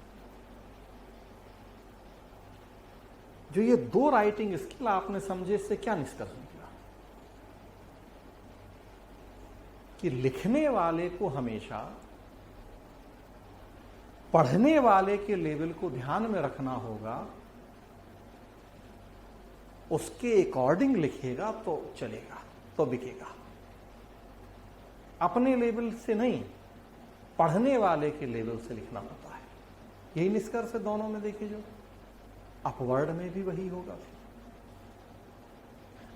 जो ये दो राइटिंग स्किल आपने समझे, इससे क्या निष्कर्ष निकला कि लिखने वाले को हमेशा पढ़ने वाले के लेवल को ध्यान में रखना होगा, उसके अकॉर्डिंग लिखेगा तो चलेगा, तो बिकेगा। अपने लेवल से नहीं, पढ़ने वाले के लेवल से लिखना होता है। यही निष्कर्ष है दोनों में। देखिए जो अपवर्ड में भी वही होगा।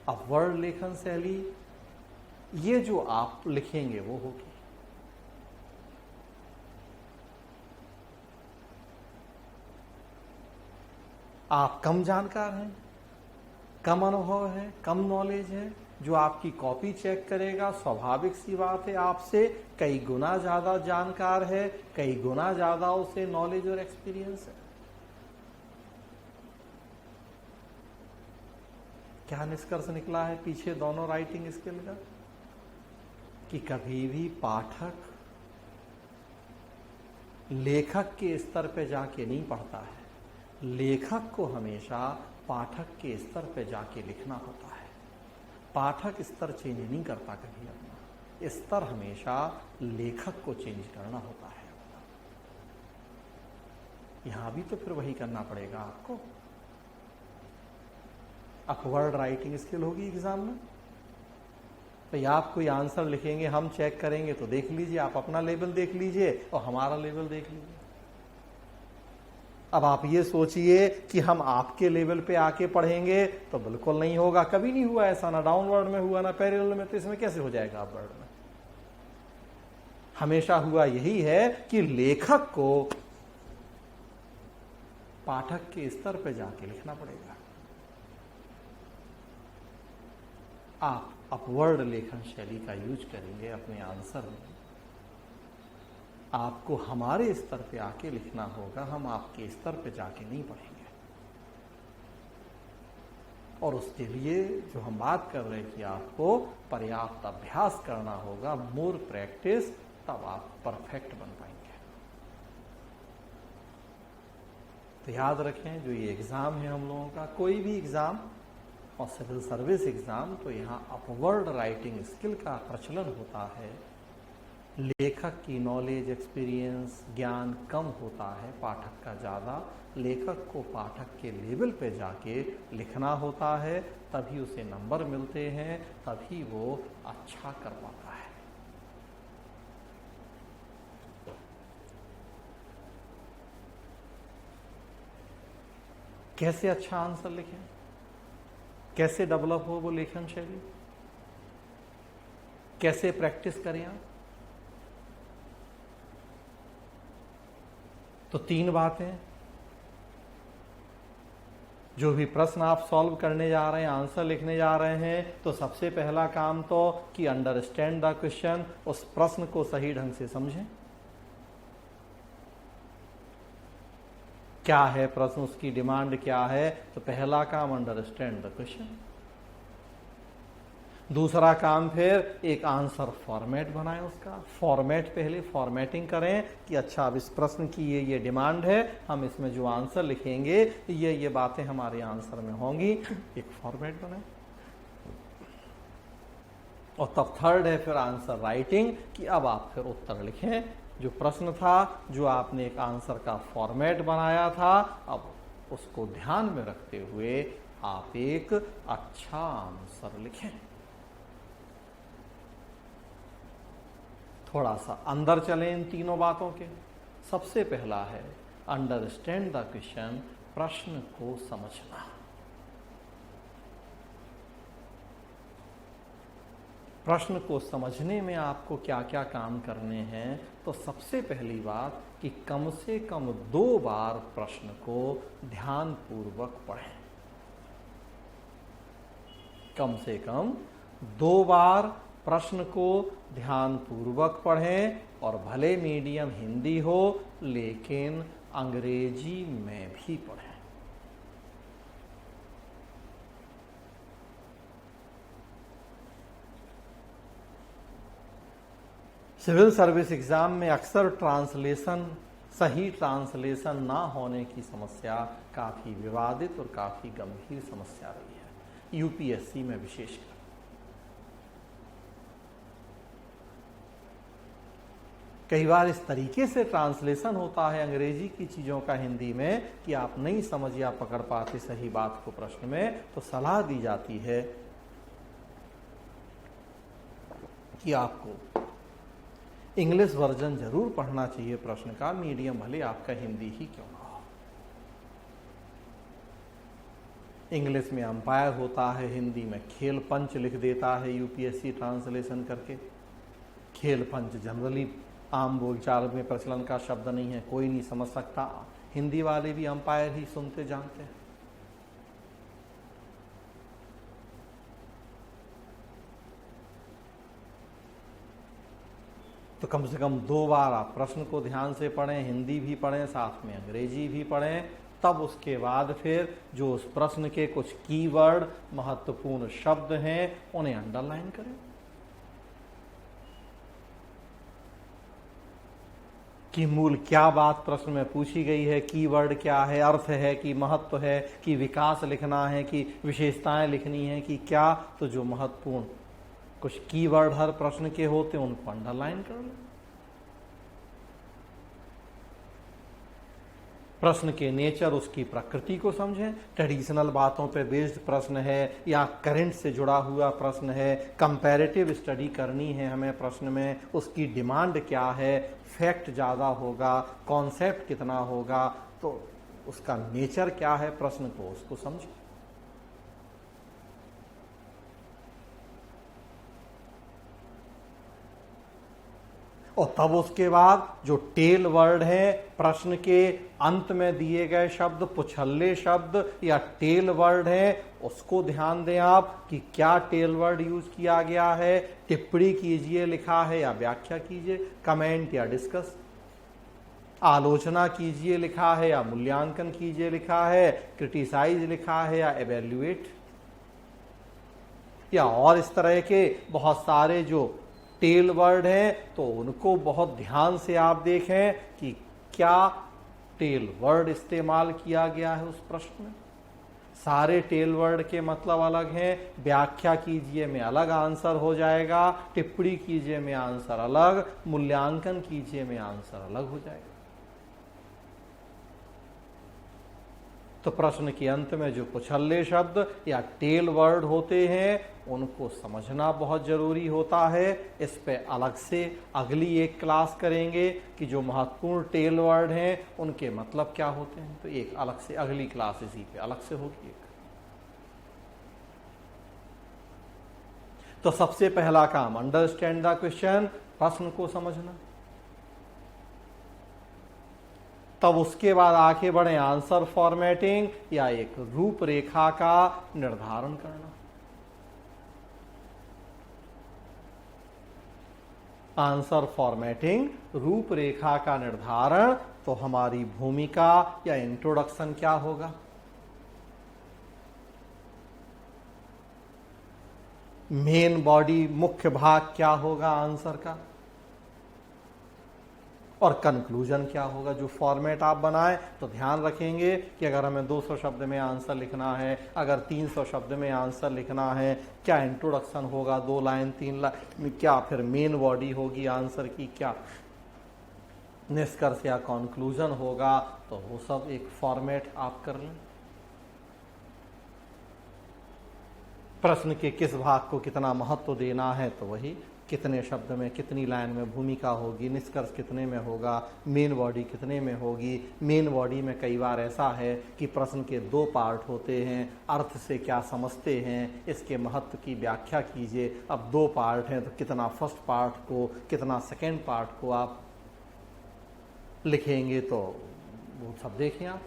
अपवर्ड लेखन शैली, ये जो आप लिखेंगे वो होगी। आप कम जानकार हैं, कम अनुभव है, कम नॉलेज है, जो आपकी कॉपी चेक करेगा, स्वाभाविक सी बात है आपसे कई गुना ज्यादा जानकार है, कई गुना ज्यादा उसे नॉलेज और एक्सपीरियंस है। क्या निष्कर्ष निकला है पीछे दोनों राइटिंग स्किल का, कि कभी भी पाठक लेखक के स्तर पे जाके नहीं पढ़ता है, लेखक को हमेशा पाठक के स्तर पे जाके लिखना होता है। पाठक स्तर चेंज नहीं करता कभी अपना, स्तर हमेशा लेखक को चेंज करना होता है। यहां भी तो फिर वही करना पड़ेगा आपको। अपवर्ड राइटिंग स्किल होगी एग्जाम में, तो आप कोई आंसर लिखेंगे, हम चेक करेंगे, तो देख लीजिए, आप अपना लेवल देख लीजिए और हमारा लेवल देख लीजिए। अब आप ये सोचिए कि हम आपके लेवल पे आके पढ़ेंगे तो बिल्कुल नहीं होगा, कभी नहीं हुआ ऐसा, ना डाउनवर्ड में हुआ ना पैरेलल में, तो इसमें कैसे हो जाएगा अपवर्ड में। हमेशा हुआ यही है कि लेखक को पाठक के स्तर पे जाके लिखना पड़ेगा। आप अपवर्ड लेखन शैली का यूज करेंगे अपने आंसर में, आपको हमारे स्तर पे आके लिखना होगा, हम आपके स्तर पे जाके नहीं पढ़ेंगे। और उसके लिए जो हम बात कर रहे हैं कि आपको पर्याप्त अभ्यास करना होगा, मोर प्रैक्टिस, तब आप परफेक्ट बन पाएंगे। तो याद रखें, जो ये एग्जाम है हम लोगों का, कोई भी एग्जाम और सिविल सर्विस एग्जाम, तो यहाँ अपवर्ड राइटिंग स्किल का प्रचलन होता है। लेखक की नॉलेज, एक्सपीरियंस, ज्ञान कम होता है, पाठक का ज़्यादा। लेखक को पाठक के लेवल पे जाके लिखना होता है, तभी उसे नंबर मिलते हैं, तभी वो अच्छा कर पाता है। कैसे अच्छा आंसर लिखें, कैसे डेवलप हो वो लेखन शैली, कैसे प्रैक्टिस करें आप। तो 3 बातें, जो भी प्रश्न आप सॉल्व करने जा रहे हैं, आंसर लिखने जा रहे हैं, तो सबसे पहला काम तो कि अंडरस्टैंड द क्वेश्चन, उस प्रश्न को सही ढंग से समझें। क्या है प्रश्न, उसकी डिमांड क्या है, तो पहला काम अंडरस्टैंड द क्वेश्चन। दूसरा काम फिर एक आंसर फॉर्मेट बनाएं, उसका फॉर्मेट पहले फॉर्मेटिंग करें कि अच्छा अब इस प्रश्न की ये डिमांड है, हम इसमें जो आंसर लिखेंगे ये बातें हमारे आंसर में होंगी, एक फॉर्मेट बनाएं। और तब थर्ड है फिर आंसर राइटिंग कि अब आप फिर उत्तर लिखें। जो प्रश्न था, जो आपने एक आंसर का फॉर्मेट बनाया था, अब उसको ध्यान में रखते हुए आप एक अच्छा आंसर लिखें। थोड़ा सा अंदर चलें इन तीनों बातों के। सबसे पहला है अंडरस्टैंड द क्वेश्चन, प्रश्न को समझना। प्रश्न को समझने में आपको क्या क्या काम करने हैं, तो सबसे पहली बात कि कम से कम 2 बार प्रश्न को ध्यानपूर्वक पढ़ें। कम से कम 2 बार प्रश्न को ध्यानपूर्वक पढ़ें, और भले मीडियम हिंदी हो लेकिन अंग्रेजी में भी पढ़ें। सिविल सर्विस एग्जाम में अक्सर सही ट्रांसलेशन ना होने की समस्या काफी विवादित और काफी गंभीर समस्या रही है, यूपीएससी में विशेषकर। कई बार इस तरीके से ट्रांसलेशन होता है अंग्रेजी की चीजों का हिंदी में कि आप नहीं समझ या पकड़ पाते सही बात को प्रश्न में, तो सलाह दी जाती है कि आपको इंग्लिश वर्जन जरूर पढ़ना चाहिए प्रश्न का, मीडियम भले आपका हिंदी ही क्यों ना हो। इंग्लिश में अंपायर होता है, हिंदी में खेल पंच लिख देता है यूपीएससी ट्रांसलेशन करके। खेल पंच जनरली आम बोलचाल में प्रचलन का शब्द नहीं है, कोई नहीं समझ सकता, हिंदी वाले भी अंपायर ही सुनते जानते हैं। तो कम से कम 2 बार आप प्रश्न को ध्यान से पढ़ें, हिंदी भी पढ़ें, साथ में अंग्रेजी भी पढ़ें। तब उसके बाद फिर जो उस प्रश्न के कुछ कीवर्ड, महत्वपूर्ण शब्द हैं, उन्हें अंडरलाइन करें। कि मूल क्या बात प्रश्न में पूछी गई है, कीवर्ड क्या है, अर्थ है कि महत्व है कि विकास लिखना है कि विशेषताएं लिखनी है कि क्या, तो जो महत्वपूर्ण कुछ कीवर्ड हर प्रश्न के होते हैं उनको अंडरलाइन कर लें। प्रश्न के नेचर, उसकी प्रकृति को समझें। ट्रेडिशनल बातों पे बेस्ड प्रश्न है या करंट से जुड़ा हुआ प्रश्न है, कंपैरेटिव स्टडी करनी है हमें प्रश्न में, उसकी डिमांड क्या है, फैक्ट ज़्यादा होगा, कॉन्सेप्ट कितना होगा, तो उसका नेचर क्या है प्रश्न को, उसको समझें। और तब उसके बाद जो टेल वर्ड है, प्रश्न के अंत में दिए गए शब्द, पुछल्ले शब्द या टेल वर्ड है, उसको ध्यान दें आप कि क्या टेल वर्ड यूज किया गया है। टिप्पणी कीजिए लिखा है या व्याख्या कीजिए, कमेंट या डिस्कस, आलोचना कीजिए लिखा है या मूल्यांकन कीजिए लिखा है, क्रिटिसाइज लिखा है या एवेल्युएट, या और इस तरह के बहुत सारे जो टेल वर्ड हैं, तो उनको बहुत ध्यान से आप देखें कि क्या टेल वर्ड इस्तेमाल किया गया है उस प्रश्न में। सारे टेल वर्ड के मतलब अलग हैं, व्याख्या कीजिए में अलग आंसर हो जाएगा, टिप्पणी कीजिए में आंसर अलग, मूल्यांकन कीजिए में आंसर अलग हो जाएगा। तो प्रश्न के अंत में जो पुछल्ले शब्द या टेल वर्ड होते हैं उनको समझना बहुत जरूरी होता है। इस पे अलग से अगली एक क्लास करेंगे कि जो महत्वपूर्ण टेल वर्ड हैं उनके मतलब क्या होते हैं, तो एक अलग से अगली क्लास इसी पे अलग से होगी एक। तो सबसे पहला काम अंडरस्टैंड द क्वेश्चन, प्रश्न को समझना। तब उसके बाद आगे बढ़े आंसर फॉर्मेटिंग या एक रूपरेखा का निर्धारण करना। आंसर फॉर्मेटिंग, रूपरेखा का निर्धारण, तो हमारी भूमिका या इंट्रोडक्शन क्या होगा, मेन बॉडी मुख्य भाग क्या होगा आंसर का, और कंक्लूजन क्या होगा। जो फॉर्मेट आप बनाए तो ध्यान रखेंगे कि अगर हमें 200 शब्द में आंसर लिखना है, अगर 300 शब्द में आंसर लिखना है, क्या इंट्रोडक्शन होगा 2 लाइन 3 लाइन, क्या फिर मेन बॉडी होगी आंसर की, क्या निष्कर्ष या कंक्लूजन होगा, तो वो सब एक फॉर्मेट आप कर लें। प्रश्न के किस भाग को कितना महत्व देना है, तो वही कितने शब्द में कितनी लाइन में भूमिका होगी, निष्कर्ष कितने में होगा, मेन बॉडी कितने में होगी। मेन बॉडी में कई बार ऐसा है कि प्रश्न के 2 पार्ट होते हैं, अर्थ से क्या समझते हैं, इसके महत्व की व्याख्या कीजिए। अब 2 पार्ट हैं तो कितना फर्स्ट पार्ट को कितना सेकेंड पार्ट को आप लिखेंगे, तो वो सब देखें आप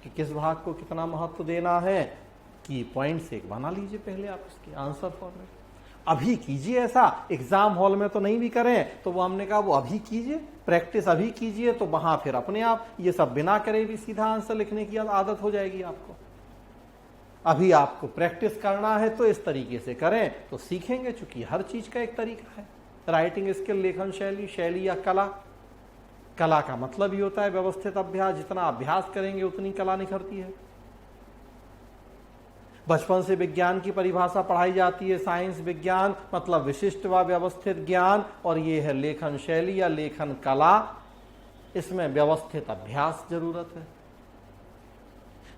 कि किस भाग को कितना महत्व देना है। की पॉइंट्स एक बना लीजिए पहले आप इसके आंसर फॉर्मेट, अभी कीजिए। ऐसा एग्जाम हॉल में तो नहीं भी करें, तो वो हमने कहा वो अभी कीजिए, प्रैक्टिस अभी कीजिए, तो वहां फिर अपने आप ये सब बिना करे भी सीधा आंसर लिखने की आदत हो जाएगी आपको। अभी आपको प्रैक्टिस करना है तो इस तरीके से करें तो सीखेंगे, चूंकि हर चीज का एक तरीका है। राइटिंग स्किल, लेखन शैली, शैली या कला, कला का मतलब ही होता है व्यवस्थित अभ्यास। जितना अभ्यास करेंगे उतनी कला निखरती है। बचपन से विज्ञान की परिभाषा पढ़ाई जाती है, साइंस विज्ञान मतलब विशिष्ट व व्यवस्थित ज्ञान, और ये है लेखन शैली या लेखन कला। इसमें व्यवस्थित अभ्यास जरूरत है।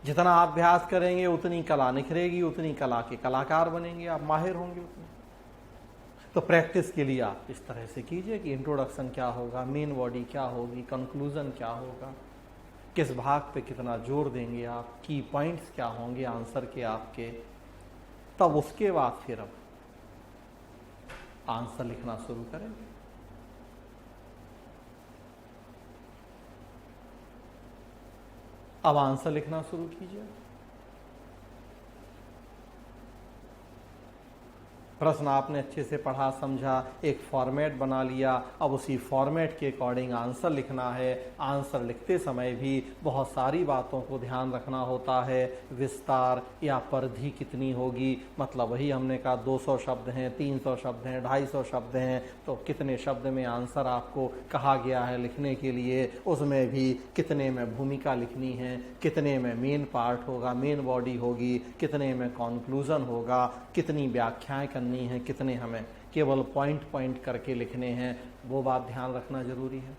जितना अभ्यास करेंगे उतनी कला निखरेगी, उतनी कला के कलाकार बनेंगे, आप माहिर होंगे उतने। तो प्रैक्टिस के लिए आप इस तरह से कीजिए कि इंट्रोडक्शन क्या होगा, मेन बॉडी क्या होगी, कंक्लूजन क्या होगा, किस भाग पे कितना जोर देंगे आप, की पॉइंट्स क्या होंगे आंसर के आपके। तब उसके बाद फिर अब आंसर लिखना शुरू करेंगे। अब आंसर लिखना शुरू कीजिए। प्रश्न आपने अच्छे से पढ़ा समझा, एक फॉर्मेट बना लिया, अब उसी फॉर्मेट के अकॉर्डिंग आंसर लिखना है। आंसर लिखते समय भी बहुत सारी बातों को ध्यान रखना होता है। विस्तार या परिधि कितनी होगी, मतलब वही हमने कहा 200 शब्द हैं, 300 शब्द हैं, 250 शब्द हैं, तो कितने शब्द में आंसर आपको कहा गया है लिखने के लिए, उसमें भी कितने में भूमिका लिखनी है, कितने में मेन पार्ट होगा, मेन बॉडी होगी, कितने में कंक्लूजन होगा, कितनी व्याख्याएं करनी है, कितने हमें केवल पॉइंट पॉइंट करके लिखने हैं, वो बात ध्यान रखना जरूरी है।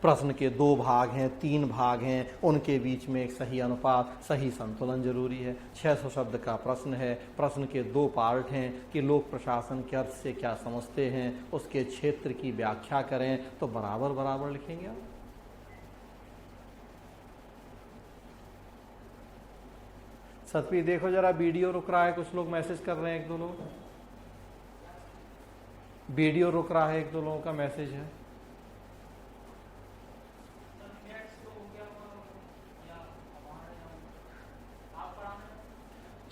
प्रश्न के 2 भाग हैं, 3 भाग हैं, उनके बीच में एक सही अनुपात, सही संतुलन जरूरी है। 600 शब्द का प्रश्न है, प्रश्न के 2 पार्ट हैं कि लोक प्रशासन के अर्थ से क्या समझते हैं, उसके क्षेत्र की व्याख्या करें, तो बराबर बराबर लिखेंगे आप। सतपी देखो जरा, वीडियो रुक रहा है, कुछ लोग मैसेज कर रहे हैं, 1-2 लोग वीडियो रुक रहा है, 1-2 लोगों का मैसेज है।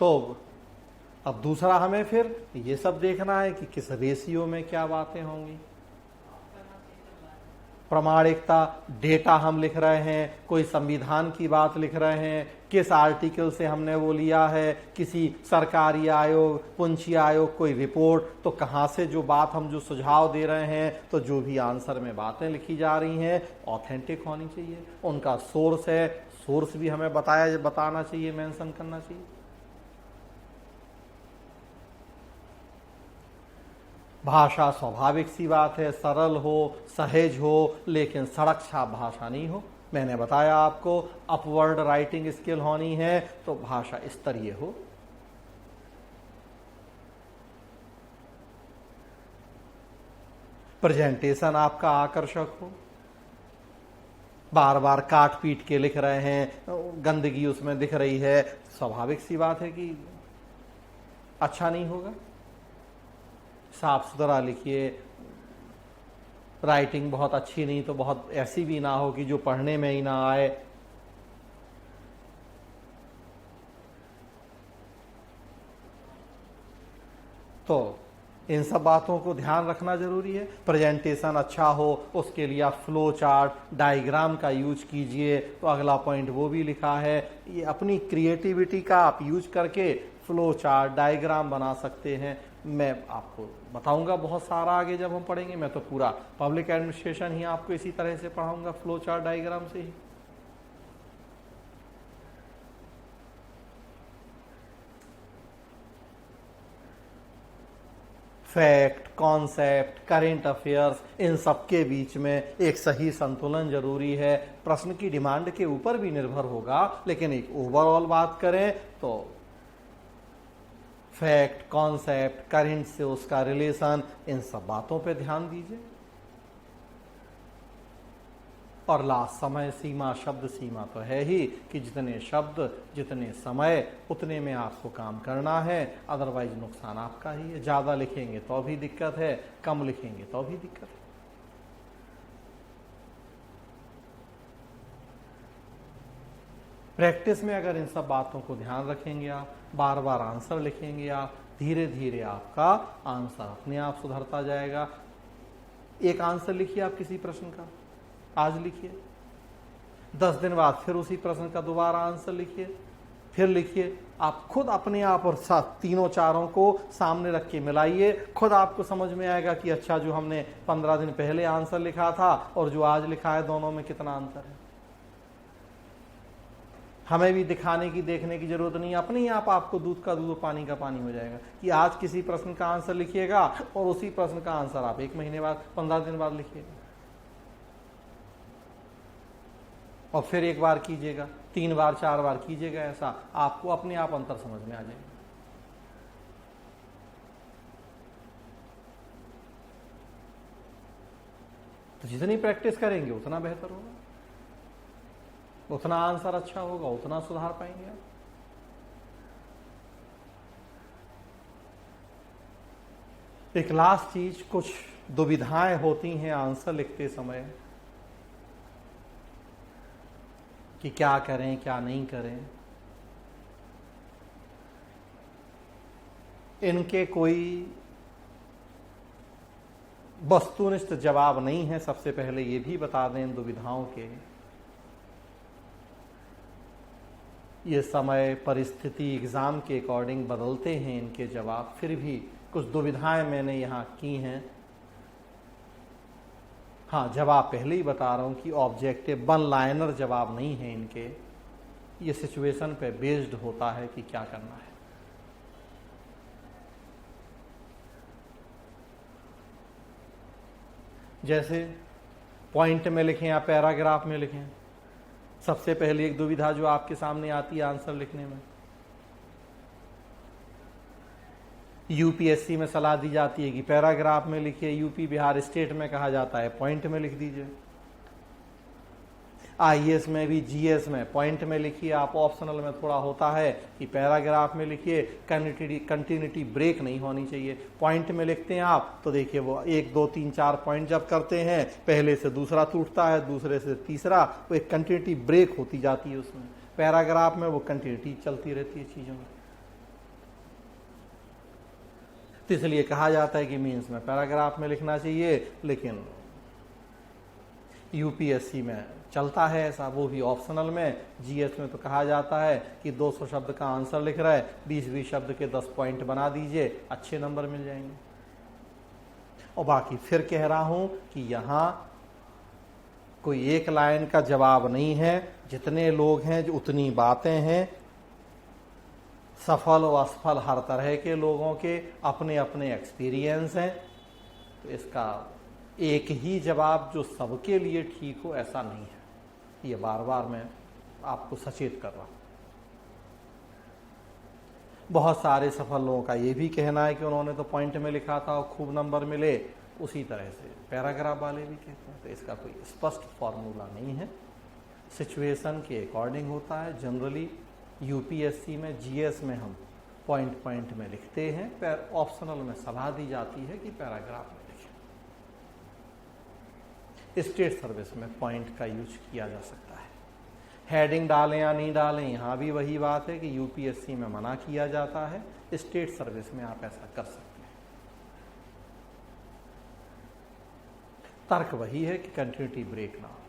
तो अब दूसरा हमें फिर ये सब देखना है कि किस रेशियो में क्या बातें होंगी। प्रामाणिकता, डेटा हम लिख रहे हैं, कोई संविधान की बात लिख रहे हैं, किस आर्टिकल से हमने वो लिया है, किसी सरकारी आयोग, पुंछी आयोग, कोई रिपोर्ट, तो कहाँ से जो बात हम जो सुझाव दे रहे हैं, तो जो भी आंसर में बातें लिखी जा रही हैं ऑथेंटिक होनी चाहिए। उनका सोर्स है, सोर्स भी हमें बताना चाहिए, मेंशन करना चाहिए। भाषा स्वाभाविक सी बात है, सरल हो, सहज हो, लेकिन सड़क छाप भाषा नहीं हो। मैंने बताया आपको अपवर्ड राइटिंग स्किल होनी है, तो भाषा स्तरीय हो। प्रेजेंटेशन आपका आकर्षक हो। बार बार काट पीट के लिख रहे हैं, गंदगी उसमें दिख रही है, स्वाभाविक सी बात है कि अच्छा नहीं होगा। साफ सुथरा लिखिए, राइटिंग बहुत अच्छी नहीं तो बहुत ऐसी भी ना हो कि जो पढ़ने में ही ना आए। तो इन सब बातों को ध्यान रखना जरूरी है। प्रेजेंटेशन अच्छा हो उसके लिए आप फ्लो चार्ट डायग्राम का यूज कीजिए। तो अगला पॉइंट वो भी लिखा है, ये अपनी क्रिएटिविटी का आप यूज करके फ्लो चार्ट डायग्राम बना सकते हैं। मैं आपको बताऊंगा बहुत सारा आगे जब हम पढ़ेंगे। मैं तो पूरा पब्लिक एडमिनिस्ट्रेशन ही आपको इसी तरह से पढ़ाऊंगा, फ्लो चार्ट डायग्राम से ही। फैक्ट, कॉन्सेप्ट, करेंट अफेयर्स, इन सब के बीच में एक सही संतुलन जरूरी है। प्रश्न की डिमांड के ऊपर भी निर्भर होगा, लेकिन एक ओवरऑल बात करें तो फैक्ट, कॉन्सेप्ट, करेंट से उसका रिलेशन, इन सब बातों पे ध्यान दीजिए। और लास्ट समय सीमा, शब्द सीमा तो है ही कि जितने शब्द जितने समय उतने में आपको काम करना है, अदरवाइज नुकसान आपका ही है। ज्यादा लिखेंगे तो भी दिक्कत है, कम लिखेंगे तो भी दिक्कत है। प्रैक्टिस में अगर इन सब बातों को ध्यान रखेंगे, आप बार बार आंसर लिखेंगे, आप धीरे धीरे आपका आंसर अपने आप सुधरता जाएगा। एक आंसर लिखिए आप किसी प्रश्न का, आज लिखिए, 10 दिन बाद फिर उसी प्रश्न का दोबारा आंसर लिखिए, फिर लिखिए। आप खुद अपने आप और साथ तीनों चारों को सामने रख के मिलाइए, खुद आपको समझ में आएगा कि अच्छा जो हमने 15 दिन पहले आंसर लिखा था और जो आज लिखा है दोनों में कितना अंतर है। हमें भी दिखाने की देखने की जरूरत नहीं, अपने ही आप आपको दूध का दूध पानी का पानी हो जाएगा कि आज किसी प्रश्न का आंसर लिखिएगा और उसी प्रश्न का आंसर आप 1 महीने बाद 15 दिन बाद लिखिएगा, और फिर 1 बार कीजिएगा, 3 बार 4 बार कीजिएगा। ऐसा आपको अपने आप अंतर समझ में आ जाएगा। तो जितनी प्रैक्टिस करेंगे उतना बेहतर होगा, उतना आंसर अच्छा होगा, उतना सुधार पाएंगे आप। एक लास्ट चीज, कुछ दुविधाएं होती हैं आंसर लिखते समय कि क्या करें क्या नहीं करें। इनके कोई वस्तुनिष्ठ जवाब नहीं है। सबसे पहले ये भी बता दें, इन दुविधाओं के ये समय परिस्थिति एग्जाम के अकॉर्डिंग बदलते हैं इनके जवाब। फिर भी कुछ दुविधाएं मैंने यहाँ की हैं। हाँ, जवाब पहले ही बता रहा हूं कि ऑब्जेक्टिव 1 लाइनर जवाब नहीं है इनके, ये सिचुएशन पे बेस्ड होता है कि क्या करना है। जैसे पॉइंट में लिखें या पैराग्राफ में लिखें, सबसे पहले एक दुविधा जो आपके सामने आती है आंसर लिखने में, यूपीएससी में सलाह दी जाती है कि पैराग्राफ में लिखिए, यूपी बिहार स्टेट में कहा जाता है पॉइंट में लिख दीजिए। आईएएस में भी, जीएस में पॉइंट में लिखिए आप, ऑप्शनल में थोड़ा होता है कि पैराग्राफ में लिखिए, कंटिन्यूटी ब्रेक नहीं होनी चाहिए। पॉइंट में लिखते हैं आप तो देखिए वो 1 2 3 4 पॉइंट जब करते हैं, पहले से दूसरा टूटता है, दूसरे से तीसरा, वो एक कंटिन्यूटी ब्रेक होती जाती है उसमें। पैराग्राफ में वो कंटिन्यूटी चलती रहती है चीजों में। तो इसलिए कहा जाता है कि मीन्स में पैराग्राफ में लिखना चाहिए, लेकिन यूपीएससी में चलता है ऐसा, वो भी ऑप्शनल में। जीएस में तो कहा जाता है कि 200 शब्द का आंसर लिख रहा है, 20-20 शब्द के 10 पॉइंट बना दीजिए, अच्छे नंबर मिल जाएंगे। और बाकी फिर कह रहा हूं कि यहां कोई एक लाइन का जवाब नहीं है, जितने लोग हैं उतनी बातें हैं। सफल और असफल हर तरह के लोगों के अपने अपने एक्सपीरियंस हैं। तो इसका एक ही जवाब जो सबके लिए ठीक हो ऐसा नहीं है, ये बार बार मैं आपको सचेत कर रहा हूं। बहुत सारे सफल लोगों का ये भी कहना है कि उन्होंने तो पॉइंट में लिखा था और खूब नंबर मिले, उसी तरह से पैराग्राफ वाले भी कहते हैं। तो इसका कोई स्पष्ट फॉर्मूला नहीं है, सिचुएशन के अकॉर्डिंग होता है। जनरली यूपीएससी में, जीएस में हम पॉइंट पॉइंट में लिखते हैं, ऑप्शनल में सलाह दी जाती है कि पैराग्राफ में लिखें। स्टेट सर्विस में पॉइंट का यूज किया जा सकता है। हेडिंग डालें या नहीं डालें, यहां भी वही बात है कि यूपीएससी में मना किया जाता है, स्टेट सर्विस में आप ऐसा कर सकते हैं। तर्क वही है कि कंटिन्यूटी ब्रेक ना हो।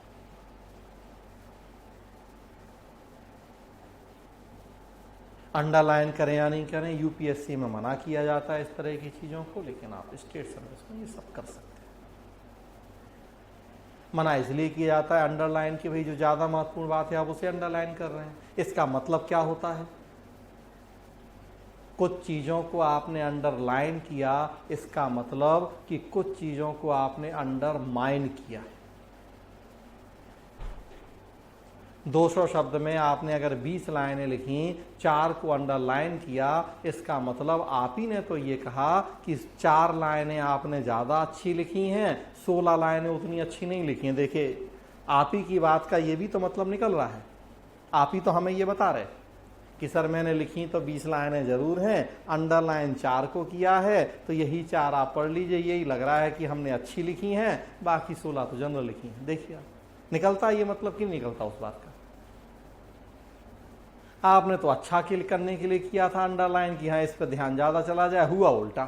अंडरलाइन करें या नहीं करें, यूपीएससी में मना किया जाता है इस तरह की चीजों को, लेकिन आप स्टेट सर्विस में ये सब कर सकते हैं। मना इसलिए किया जाता है अंडरलाइन की भाई जो ज्यादा महत्वपूर्ण बात है आप उसे अंडरलाइन कर रहे हैं। इसका मतलब क्या होता है? कुछ चीजों को आपने अंडरलाइन किया, इसका मतलब कि कुछ चीजों को आपने अंडरमाइन किया। 200 शब्द में आपने अगर 20 लाइनें लिखी, 4 को अंडरलाइन किया, इसका मतलब आप ही ने तो ये कहा कि 4 लाइनें आपने ज्यादा अच्छी लिखी हैं, 16 लाइनें उतनी अच्छी नहीं लिखी हैं। देखिए, आप ही की बात का ये भी तो मतलब निकल रहा है। आप ही तो हमें ये बता रहे कि सर मैंने लिखी तो 20 लाइनें जरूर हैं, अंडरलाइन 4 को किया है, तो यही 4 आप पढ़ लीजिए, यही लग रहा है कि हमने अच्छी लिखी हैं, बाकी 16 तो जनरल लिखी हैं। देखिए निकलता ये मतलब कि नहीं निकलता उस बात का। आपने तो अच्छा करने के लिए किया था अंडरलाइन कि हाँ इस पर ध्यान ज्यादा चला जाए, हुआ उल्टा।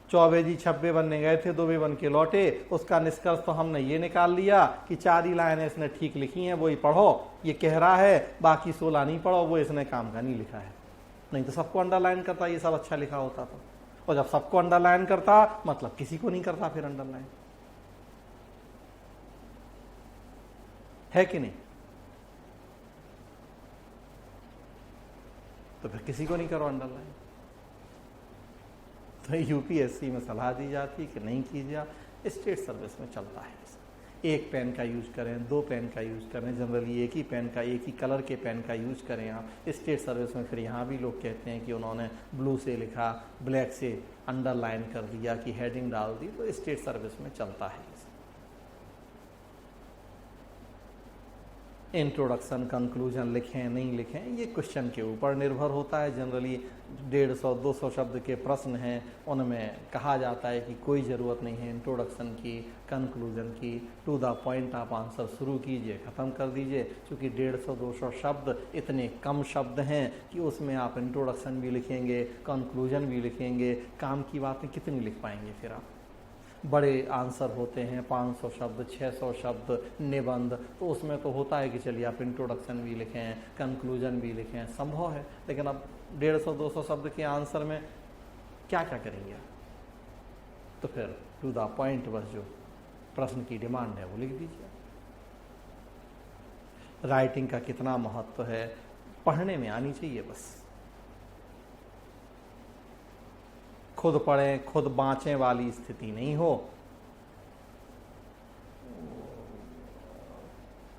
24 जी 26 बनने गए थे, 2 बन के लौटे। उसका निष्कर्ष तो हमने ये निकाल लिया कि 4 ही लाइनें इसने ठीक लिखी हैं, वही पढ़ो, ये कह रहा है, बाकी 16 नहीं पढ़ो, वो इसने काम का नहीं लिखा है। नहीं तो सबको अंडरलाइन करता, ये सब अच्छा लिखा होता था। और जब सबको अंडरलाइन करता मतलब किसी को नहीं करता फिर अंडरलाइन, है कि नहीं? तो फिर किसी को नहीं करो अंडरलाइन। तो यूपीएससी में सलाह दी जाती है कि नहीं कीजिए। स्टेट सर्विस में चलता है एक पेन का यूज करें, 2 पेन का यूज करें, जनरली एक ही पेन का, एक ही कलर के पेन का यूज करें आप स्टेट सर्विस में। फिर यहाँ भी लोग कहते हैं कि उन्होंने ब्लू से लिखा, ब्लैक से अंडरलाइन कर दिया, कि हेडिंग डाल दी, तो स्टेट सर्विस में चलता है। इंट्रोडक्शन, कंक्लूजन लिखें नहीं लिखें, ये क्वेश्चन के ऊपर निर्भर होता है। जनरली 150-200 शब्द के प्रश्न हैं, उनमें कहा जाता है कि कोई ज़रूरत नहीं है इंट्रोडक्शन की, कंक्लूजन की, टू द पॉइंट आप आंसर शुरू कीजिए, ख़त्म कर दीजिए। क्योंकि 150-200 शब्द इतने कम शब्द हैं कि उसमें आप इंट्रोडक्शन भी लिखेंगे, कंक्लूजन भी लिखेंगे, काम की बातें कितनी लिख पाएंगे फिर आप? बड़े आंसर होते हैं 500 शब्द, 600 शब्द निबंध, तो उसमें तो होता है कि चलिए आप इंट्रोडक्शन भी लिखें, कंक्लूजन भी लिखें, संभव है। लेकिन अब 150-200 शब्द के आंसर में क्या क्या करेंगे आप? तो फिर टू द पॉइंट, बस जो प्रश्न की डिमांड है वो लिख दीजिए। राइटिंग का कितना महत्व है, पढ़ने में आनी चाहिए बस। खुद पढ़ें खुद बाँचें वाली स्थिति नहीं हो,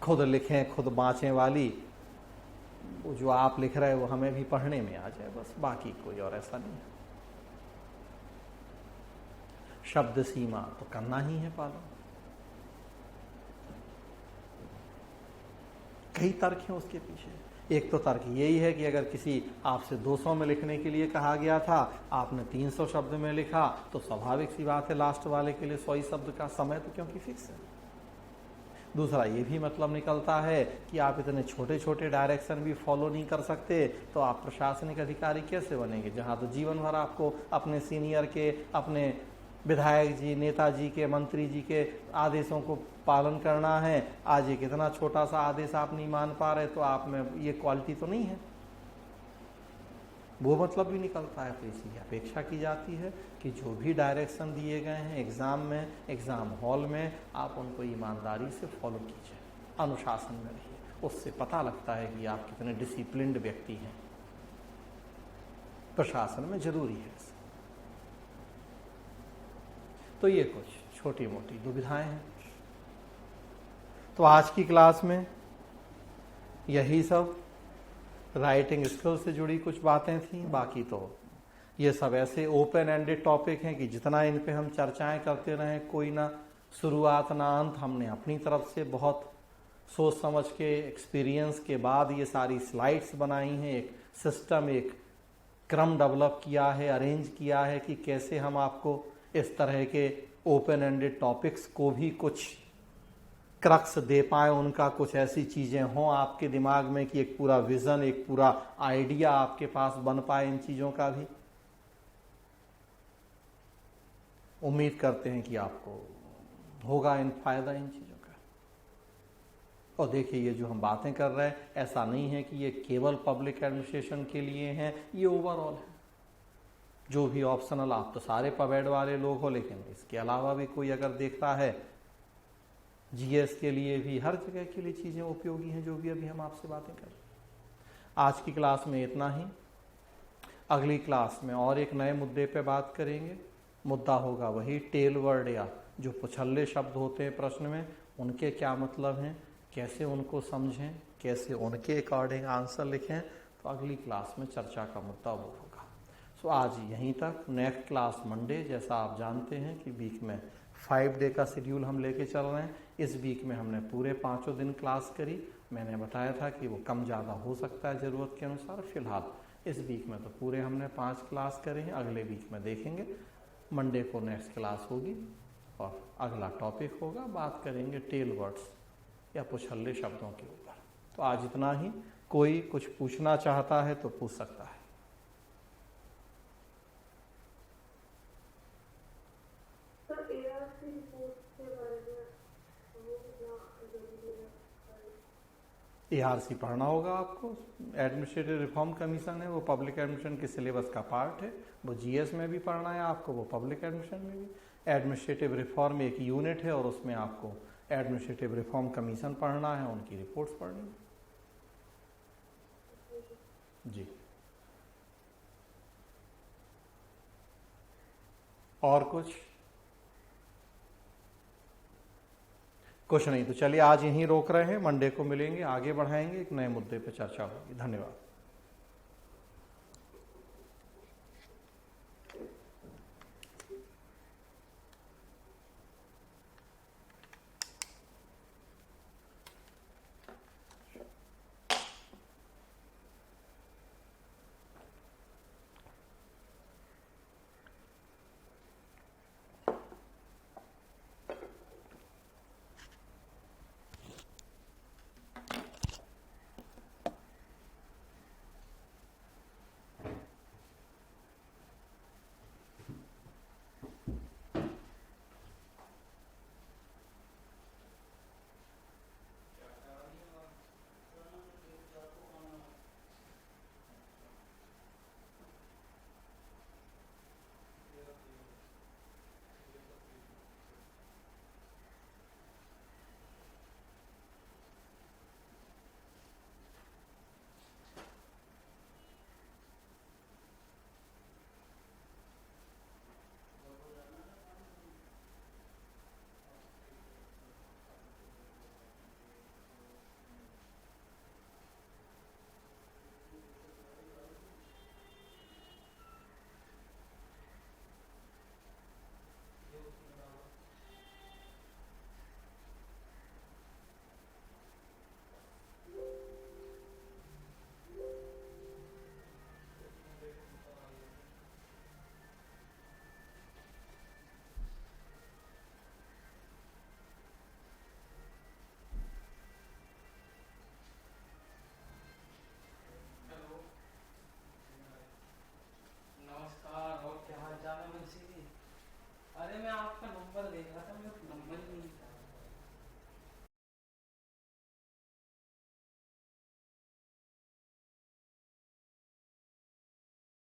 खुद लिखें खुद बाँचें वाली, वो जो आप लिख रहे हो वो हमें भी पढ़ने में आ जाए बस, बाकी कोई और ऐसा नहीं है। शब्द सीमा तो करना ही है पालन। कई तर्क हैं उसके पीछे। एक तो तर्क यही है कि अगर किसी आपसे 200 में लिखने के लिए कहा गया था, आपने 300 शब्द में लिखा, तो स्वाभाविक सी बात है लास्ट वाले के लिए 100 ही शब्द का समय तो क्योंकि फिक्स है। दूसरा ये भी मतलब निकलता है कि आप इतने छोटे छोटे डायरेक्शन भी फॉलो नहीं कर सकते, तो आप प्रशासनिक अधिकारी कैसे बनेंगे? जहां तो जीवन भर आपको अपने सीनियर के, अपने विधायक जी, नेताजी के, मंत्री जी के आदेशों को पालन करना है। आज एक इतना छोटा सा आदेश आप नहीं मान पा रहे, तो आप में ये क्वालिटी तो नहीं है। वो मतलब भी निकलता है। तो इसलिए अपेक्षा की जाती है कि जो भी डायरेक्शन दिए गए हैं एग्जाम में, एग्जाम हॉल में, आप उनको ईमानदारी से फॉलो कीजिए, अनुशासन में रहिए। उससे पता लगता है कि आप कितने डिसिप्लिन्ड व्यक्ति हैं। प्रशासन में जरूरी है। तो ये कुछ छोटी मोटी दुविधाएं हैं। तो आज की क्लास में यही सब राइटिंग स्किल से जुड़ी कुछ बातें थी। बाकी तो ये सब ऐसे ओपन एंडेड टॉपिक हैं कि जितना इन पे हम चर्चाएं करते रहें, कोई ना शुरुआत ना अंत। हमने अपनी तरफ से बहुत सोच समझ के, एक्सपीरियंस के बाद ये सारी स्लाइड्स बनाई हैं। एक सिस्टम, एक क्रम डेवलप किया है, अरेंज किया है कि कैसे हम आपको इस तरह के ओपन एंडेड टॉपिक्स को भी कुछ क्रक्स दे पाए उनका, कुछ ऐसी चीजें हों आपके दिमाग में कि एक पूरा विजन, एक पूरा आइडिया आपके पास बन पाए इन चीजों का भी। उम्मीद करते हैं कि आपको होगा इन फायदा इन चीजों का। और देखिए ये जो हम बातें कर रहे हैं, ऐसा नहीं है कि ये केवल पब्लिक एडमिनिस्ट्रेशन के लिए हैं, ये ओवरऑल है। जो भी ऑप्शनल, आप तो सारे पवेड वाले लोग हो, लेकिन इसके अलावा भी कोई अगर देखता है, जीएस के लिए भी, हर जगह के लिए चीजें उपयोगी हैं जो भी अभी हम आपसे बातें कर रहे हैं। आज की क्लास में इतना ही। अगली क्लास में और एक नए मुद्दे पे बात करेंगे। मुद्दा होगा वही टेल वर्ड, या जो पुछल्ले शब्द होते हैं प्रश्न में, उनके क्या मतलब हैं, कैसे उनको समझें, कैसे उनके अकॉर्डिंग आंसर लिखें। तो अगली क्लास में चर्चा का मुद्दा वो होगा। सो आज यहीं तक। नेक्स्ट क्लास मंडे, जैसा आप जानते हैं कि वीक में 5 डे का शेड्यूल हम लेके चल रहे हैं। इस वीक में हमने पूरे 5 दिन क्लास करी। मैंने बताया था कि वो कम ज़्यादा हो सकता है ज़रूरत के अनुसार। फिलहाल इस वीक में तो पूरे हमने 5 क्लास करे हैं। अगले वीक में देखेंगे, मंडे को नेक्स्ट क्लास होगी और अगला टॉपिक होगा, बात करेंगे टेल वर्ड्स या पुछल्ले शब्दों के ऊपर। तो आज इतना ही। कोई कुछ पूछना चाहता है तो पूछ सकता है। ARC पढ़ना होगा आपको। एडमिनिस्ट्रेटिव रिफॉर्म कमीशन है, वो पब्लिक एडमिशन के सिलेबस का पार्ट है। वो जीएस में भी पढ़ना है आपको, वो पब्लिक एडमिशन में भी। एडमिनिस्ट्रेटिव रिफॉर्म एक यूनिट है और उसमें आपको एडमिनिस्ट्रेटिव रिफॉर्म कमीशन पढ़ना है, उनकी रिपोर्ट्स पढ़नी है। जी, और कुछ नहीं। तो चलिए आज यहीं रोक रहे हैं, मंडे को मिलेंगे, आगे बढ़ाएंगे, एक नए मुद्दे पर चर्चा होगी। धन्यवाद।